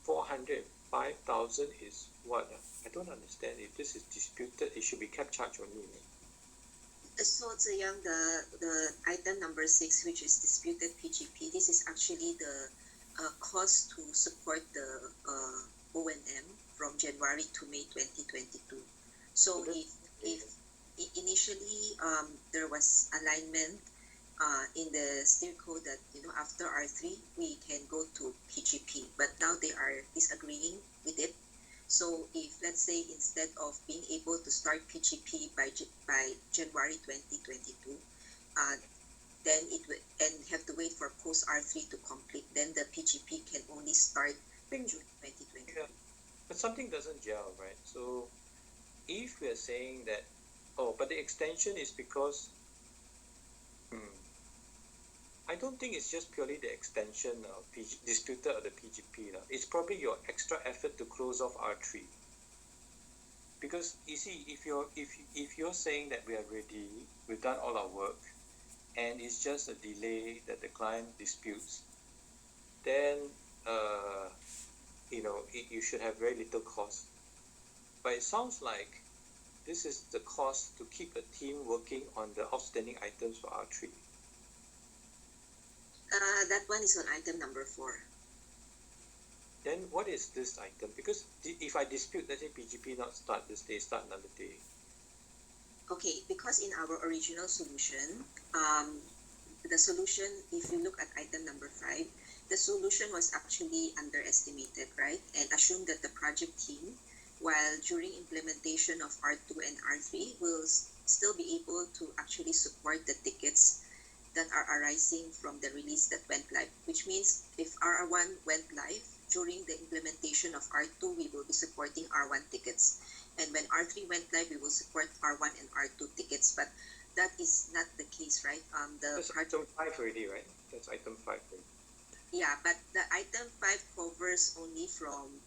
405,000 is what? I don't understand. If this is disputed, it should be cap charge only. Right? So Ziyang, the item number 6, which is disputed PGP, this is actually the cost to support the O&M from January to May 2022. So if initially there was alignment in the steer code that after R3 we can go to PGP, but now they are disagreeing with it. So if let's say instead of being able to start PGP by January 2022, then it would and have to wait for post R3 to complete, then the PGP can only start June 2022. Yeah. But something doesn't gel, right? So if we're saying that, but the extension is because, I don't think it's just purely the extension of disputed of the PGP. It's probably your extra effort to close off R3. Because you see, if you're saying that we are ready, we've done all our work, and it's just a delay that the client disputes, then you should have very little cost. But it sounds like this is the cost to keep a team working on the outstanding items for R3. That one is on item number 4. Then what is this item? Because if I dispute, let's say PGP not start this day, start another day. Okay, because in our original solution, the solution, if you look at item number 5, the solution was actually underestimated, right? And assumed that the project team, while during implementation of R2 and R3, will still be able to actually support the tickets that are arising from the release that went live, which means if R1 went live, during the implementation of R2, we will be supporting R1 tickets. And when R3 went live, we will support R1 and R2 tickets. But that is not the case, right? That's item 5 already, right? That's item 5 already. Yeah, but the item 5 covers only from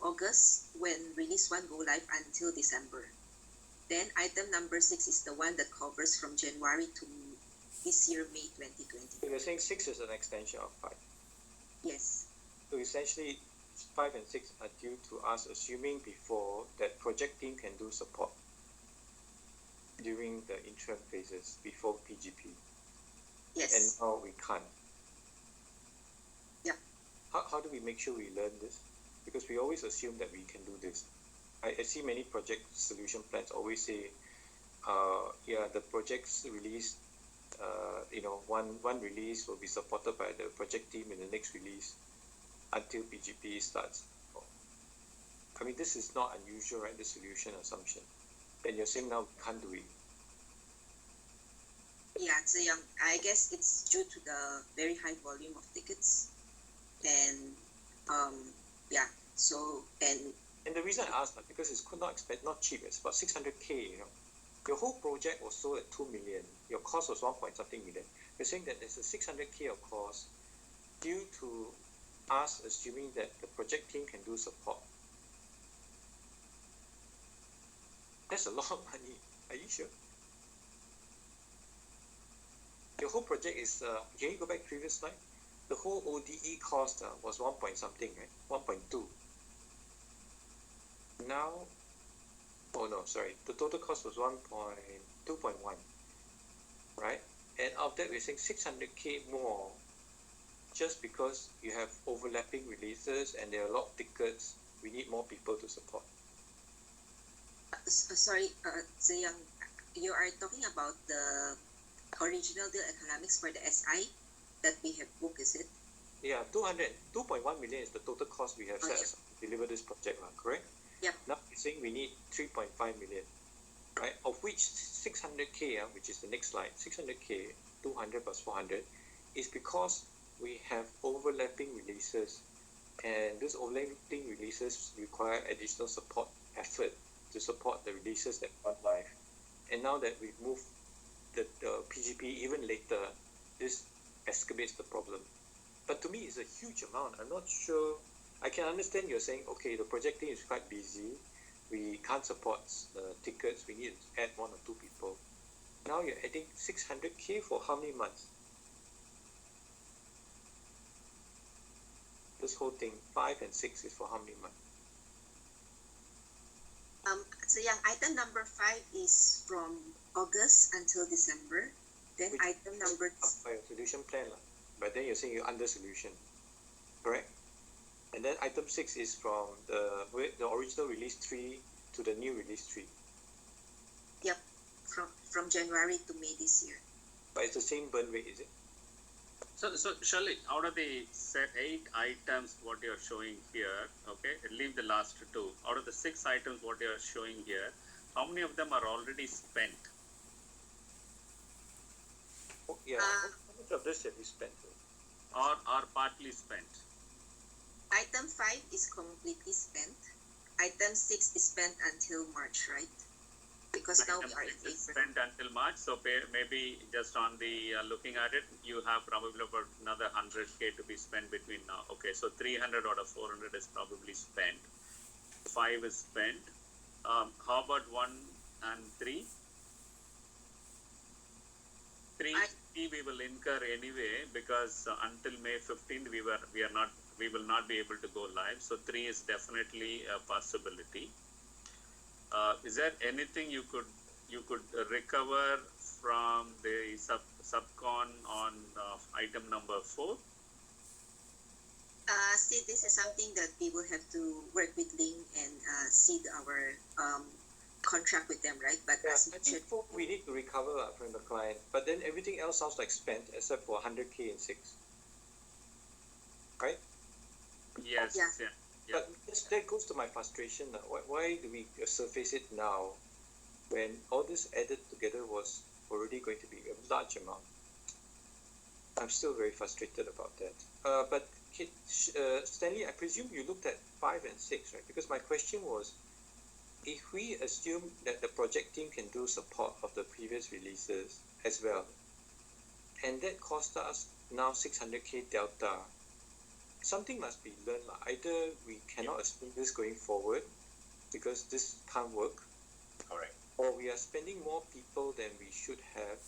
August, when release 1 go live, until December. Then item number 6 is the one that covers from January to this year, May 2020. So you're saying 6 is an extension of 5. Yes. So essentially, 5 and 6 are due to us assuming before that project team can do support during the interim phases before PGP. Yes. And now we can't. Yeah. How do we make sure we learn this? Because we always assume that we can do this. I see many project solution plans always say, the project's release, one release will be supported by the project team in the next release until PGP starts. I mean, this is not unusual, right? The solution assumption. And you're saying now we can't do it. Yeah, Ziyang, I guess it's due to the very high volume of tickets. And And the reason I asked, because it's not cheap, it's about 600K, Your whole project was sold at 2 million. Your cost was 1 point something million. You're saying that there's a 600K of cost due to us assuming that the project team can do support. That's a lot of money. Are you sure? Your whole project is, can you go back to previous slide? The whole ODE cost was 1 point something, right? 1.2. Now, the total cost was 2.1, right? And of that, we're saying 600K more just because you have overlapping releases and there are a lot of tickets. We need more people to support. Sorry, Ziyang, you are talking about the original deal economics for the SI that we have booked, is it? Yeah, 2.1 million is the total cost we have set aside to deliver this project, correct? Yep. Now we're saying we need 3.5 million, right? Of which 600K, which is the next slide, 600K, 200 plus 400, is because we have overlapping releases and those overlapping releases require additional support effort to support the releases that gone live. And now that we've moved the PGP even later, this excavates the problem. But to me, it's a huge amount. I'm not sure. I can understand you're saying, okay, the project team is quite busy. We can't support the tickets. We need to add 1 or 2 people. Now you're adding 600K for how many months? This whole thing, 5 and 6 is for how many months? So yeah, item number 5 is from August until December. Then Which item number up by your solution plan, but then you're saying you're under solution, correct? And then item 6 is from the original release 3 to the new release 3. Yep, from January to May this year. But it's the same burn rate, is it? So Shirley, out of the set 8 items what you're showing here, okay, leave the last 2. Out of the 6 items what you're showing here, how many of them are already spent? Oh, yeah. How much of this have you spent? Or are partly spent? Item 5 is completely spent. Item 6 is spent until March, right? Because now we are in Item 6 is April. spent until March, so maybe just on the looking at it, you have probably about another 100K to be spent between now. Okay, so 300 out of 400 is probably spent. 5 is spent. How about 1 and 3? 3 we will incur anyway because until May 15th we will not be able to go live. So 3 is definitely a possibility. Is there anything you could recover from the subcon on item number 4? See, this is something that we will have to work with Ling and see our contract with them, right? But as I mentioned, think we need to recover from the client, but then everything else sounds like spent except for 100K in 6. Right? Yes. Yeah. Yeah. But that goes to my frustration. Why do we surface it now when all this added together was already going to be a large amount? I'm still very frustrated about that. But Stanley, I presume you looked at 5 and 6, right? Because my question was, if we assume that the project team can do support of the previous releases as well, and that cost us now 600K delta, something must be learned. Either we cannot assume this going forward because this can't work, Correct. or we are spending more people than we should have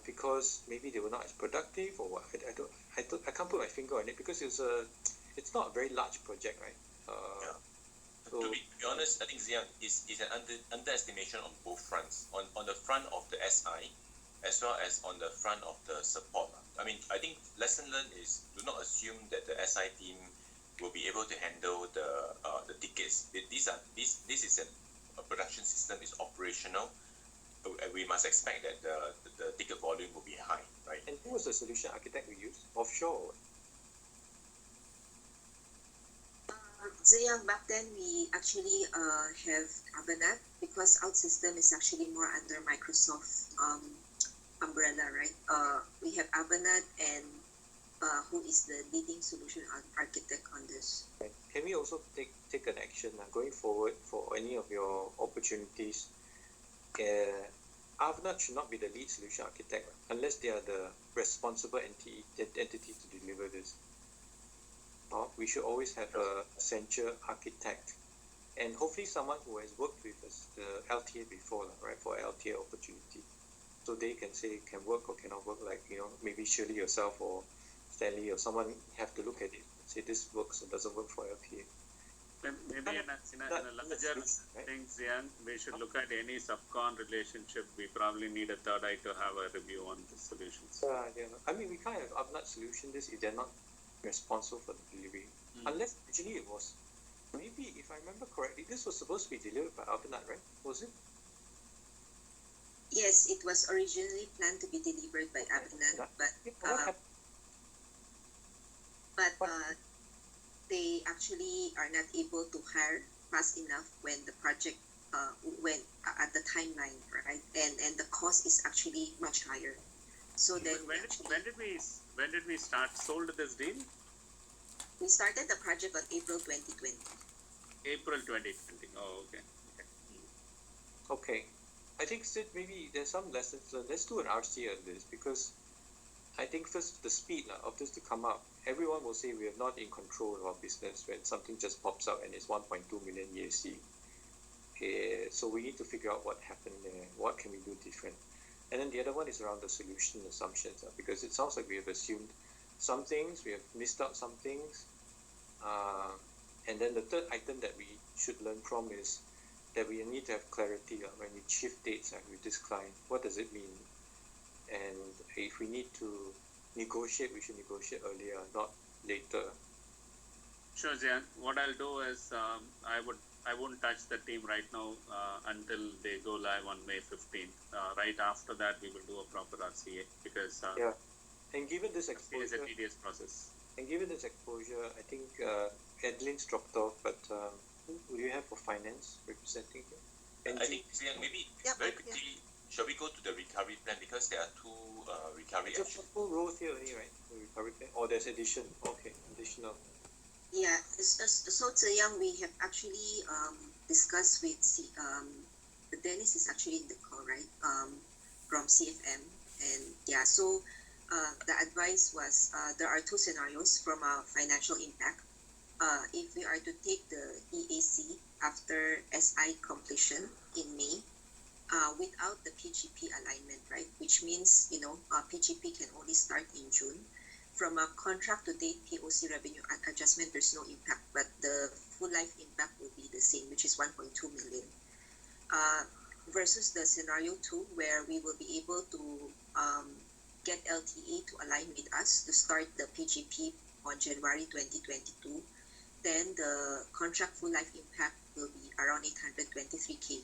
because maybe they were not as productive, or what. I can't put my finger on it because it's not a very large project, right? So, To be honest, I think Zian is an underestimation on both fronts. On the front of the SI, as well as on the front of the support. I mean, I think lesson learned is do not assume that the SI team will be able to handle the tickets. This is a production system, is operational. We must expect that the ticket volume will be high, right? and who was the solution architect we used? Offshore or what? Ziyang, back then we actually have Avanade because OutSystem is actually more under Microsoft umbrella, right? We have Avanade and who is the leading solution architect on this. Right. Can we also take an action going forward for any of your opportunities? Avanade should not be the lead solution architect unless they are the responsible entity to deliver this. We should always have a central architect, and hopefully someone who has worked with the LTA before, right, for LTA opportunity, so they can say can work or cannot work. Like maybe Shirley yourself or Stanley or someone have to look at it, say this works or doesn't work for LTA. Maybe in a larger thing, Zian, we should look at any subcon relationship. We probably need a third eye to have a review on the solutions. Yeah. I mean, we can't have Avanade solution this if they're not responsible for the delivery. Unless originally it was, maybe if I remember correctly, this was supposed to be delivered by Avanade, right? Was it? Yes, it was originally planned to be delivered by Avanade, but they actually are not able to hire fast enough when the project went at the timeline, right? And the cost is actually much higher. So then when did we start sold this deal? We started the project on April 2020. April 2020. Oh, okay. Okay. I think, Sid, maybe there's some lessons learned. Let's do an RC on this, because I think first the speed of this to come up, everyone will say we are not in control of our business when something just pops up and it's 1.2 million EAC. So we need to figure out what happened there, what can we do different. And then the other one is around the solution assumptions, because it sounds like we have assumed some things, we have missed out some things. And then the third item that we should learn from is that we need to have clarity when we shift dates with this client. What does it mean? And if we need to negotiate, we should negotiate earlier, not later. Sure, Zian. What I'll do is I won't touch the team right now until they go live on May 15th. Right after that, we will do a proper RCA because And given this it is exposure, a tedious process. I think Adeline's dropped off, but who do you have for finance representing him? I think Zian, maybe Yep, very yeah. quickly, shall we go to the recovery plan, because there are two recovery It's a actions. full rows here only, right? The recovery plan. Or there's addition. Okay, additional. Yeah, so Tze Yang, we have actually discussed with Dennis is actually in the call, right? From CFM, and yeah, so the advice was there are two scenarios from a financial impact. If we are to take the EAC after SI completion in May, without the PGP alignment, right? Which means PGP can only start in June. From a contract to date POC revenue adjustment, there's no impact, but the full life impact will be the same, which is 1.2 million. Versus the scenario 2, where we will be able to get LTA to align with us to start the PGP on January 2022, then the contract full life impact will be around 823K.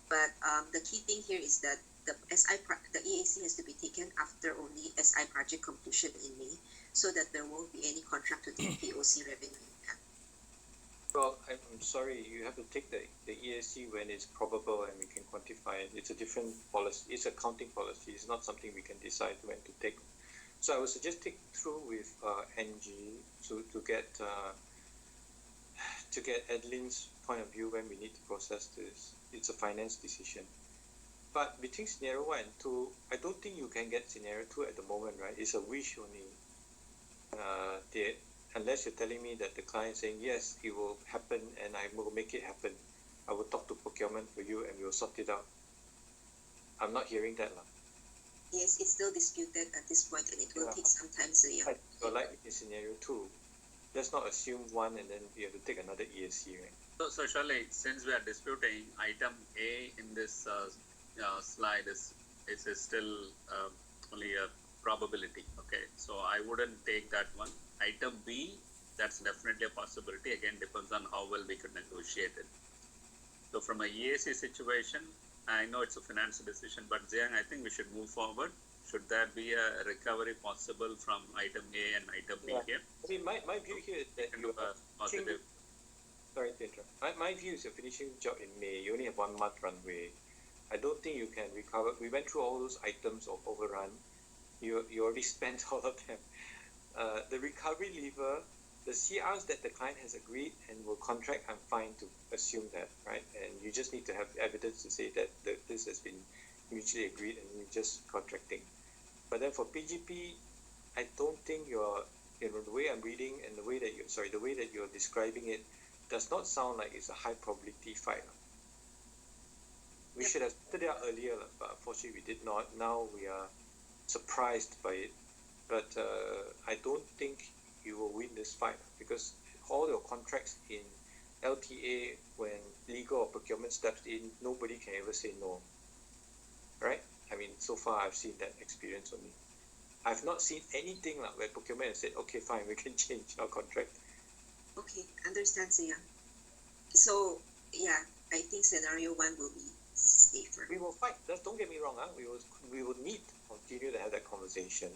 But the key thing here is that the EAC has to be taken after only SI project completion in May, so that there won't be any contract to date POC revenue impact. Well, I'm sorry, you have to take the EAC when it's probable and we can quantify it. It's a different policy. It's accounting policy. It's not something we can decide when to take. So I would suggest take through with NG to get Adeline's point of view when we need to process this. It's a finance decision. But between scenario 1 and 2, I don't think you can get scenario 2 at the moment, right? It's a wish only. Unless you're telling me that the client is saying, yes, it will happen and I will make it happen. I will talk to procurement for you and we will sort it out. I'm not hearing that. Yes, it's still disputed at this point, and it will take some time. So yeah. So like in scenario 2, let's not assume one and then you have to take another EAC, right? So Shirley, since we are disputing item A in this slide is still only a probability. Okay, so I wouldn't take that one. Item B, that's definitely a possibility. Again, depends on how well we could negotiate it. So from a EAC situation, I know it's a financial decision, but Ziang, I think we should move forward. Should there be a recovery possible from item A and item B here? I mean, my view here is that Kind of a positive. Sorry to interrupt. My view is you're finishing the job in May. You only have 1 month runway. I don't think you can recover. We went through all those items of overrun. You already spent all of them. The recovery lever, the CRs that the client has agreed and will contract, I'm fine to assume that, right? And you just need to have evidence to say that this has been mutually agreed and you're just contracting. But then for PGP, I don't think the way I'm reading and the way that you're describing it does not sound like it's a high probability fight. We should have started it out earlier, but unfortunately we did not. Now we are surprised by it. But I don't think you will win this fight, because all your contracts in LTA, when legal or procurement steps in, nobody can ever say no. Right? I mean, so far I've seen that experience only. I've not seen anything like where procurement has said, okay, fine, we can change our contract. Okay, understand, Siya. So yeah, I think scenario 1 will be safer. We will fight. Don't get me wrong. We will need to continue to have that conversation,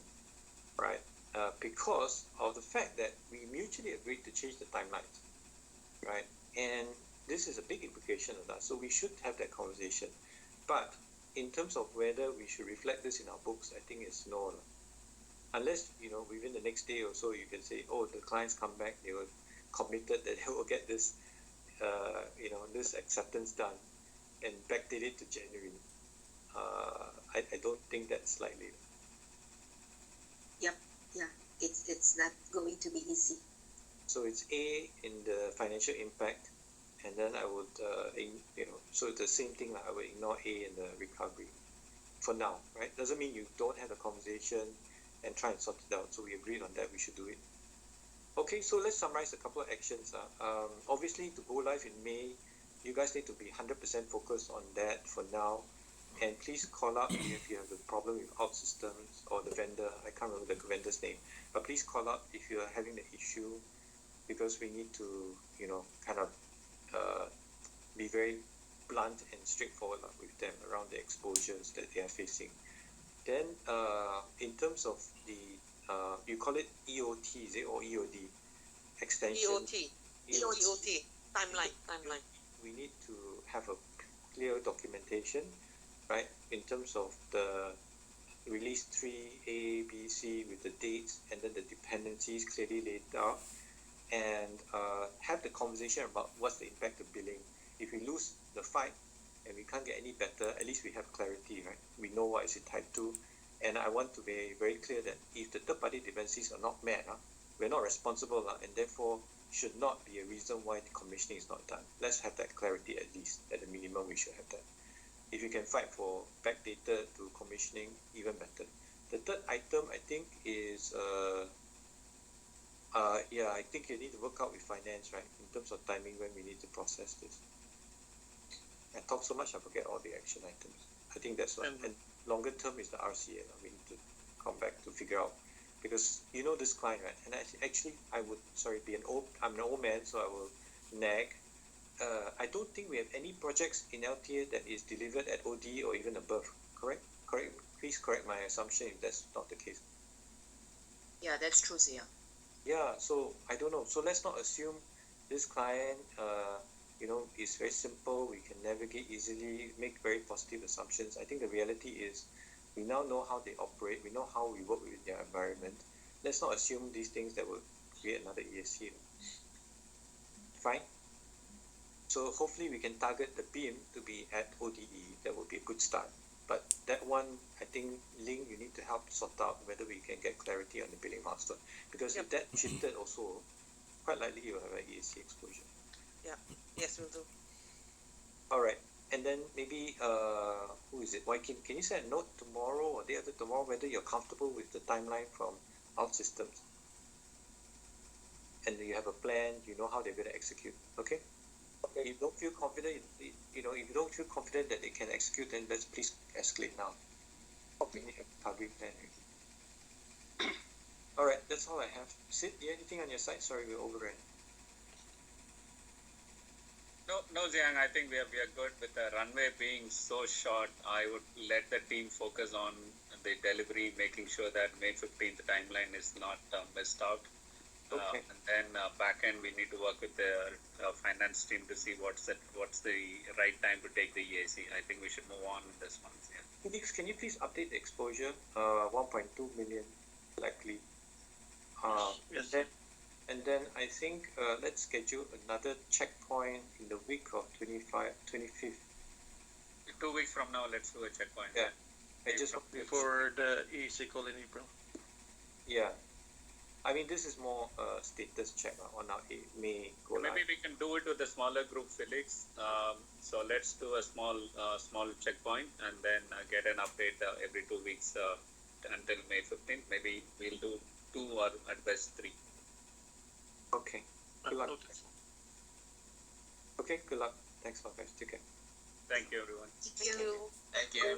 right? Because of the fact that we mutually agreed to change the timelines, right? And this is a big implication of that. So we should have that conversation. But in terms of whether we should reflect this in our books, I think it's no. unless, you know, within the next day or so, you can say, oh, the clients come back, they were committed that they will get this, you know, this acceptance done and backdate it to January. I don't think that's likely. Yeah, it's not going to be easy. So it's A in the financial impact, and then I would, you know, so it's the same thing, like I would ignore A in the recovery for now, right? Doesn't mean you don't have a conversation and try and sort it out. So we agreed on that, we should do it. Okay, so let's summarize a couple of actions. Obviously, to go live in May, you guys need to be 100% focused on that for now. And please call out if you have a problem with OutSystems or the vendor. I can't remember the vendor's name, but please call out if you are having the issue, because we need to, you know, kind of be very blunt and straightforward with them around the exposures that they are facing. Then, in terms of the, you call it EOT, is it, or EOD? Extension. EOT, timeline. We need to have a clear documentation, right, in terms of the release 3A, B, C with the dates and then the dependencies clearly laid out, and have the conversation about what's the impact of billing. If we lose the fight and we can't get any better, at least we have clarity, right? We know what is it tied to, and I want to be very clear that if the third-party dependencies are not met, we're not responsible, and therefore should not be a reason why the commissioning is not done. Let's have that clarity at least. At the minimum, we should have that. If you can fight for backdated to commissioning, even better. The third item, I think, is I think you need to work out with finance, right, in terms of timing when we need to process this. I talk so much, I forget all the action items. I think that's what. And longer term is the RCA. We need to come back to figure out, because you know this client, right? And actually, I would, I'm an old man, so I will nag. I don't think we have any projects in LTA that is delivered at OD or even above. Correct? Please correct my assumption if that's not the case. Yeah, that's true, Zia. Yeah, so I don't know. So let's not assume this client, you know, is very simple. We can navigate easily, make very positive assumptions. I think the reality is we now know how they operate. We know how we work with their environment. Let's not assume these things that will create another ESC. Fine. So hopefully we can target the BIM to be at ODE. That would be a good start. But that one, I think, Ling, you need to help sort out whether we can get clarity on the billing milestone. Because if that shifted also, quite likely you will have an ESC exposure. Yeah, yes, we'll do. All right. And then maybe, who is it? Waikin, can you send a note tomorrow or the other tomorrow whether you're comfortable with the timeline from OutSystems? And you have a plan, you know how they're going to execute. Okay? If you don't feel confident, you know, if you don't feel confident that they can execute, then let's please escalate now. We need a recovery plan. All right, that's all I have. Sid, anything on your side? Sorry, we overran. No, Jiang, I think we are good with the runway being so short. I would let the team focus on the delivery, making sure that May 15th timeline is not missed out. Okay. And then back end, we need to work with the finance team to see what's the right time to take the EAC. I think we should move on in this month. Yeah. Felix, can you please update the exposure? 1.2 million likely. Yes. And then I think let's schedule another checkpoint in the week of 25th. 2 weeks from now, let's do a checkpoint. Yeah. I just Before the EAC call in April. Yeah. I mean, this is more status check on our May go live. Maybe we can do it with a smaller group, Felix. So let's do a small checkpoint and then get an update every 2 weeks until May 15th. Maybe we'll do 2 or at best 3. Okay. Good luck. Okay, good luck. Thanks for guys. Take care. Thank you, everyone. Thank you. Thank you.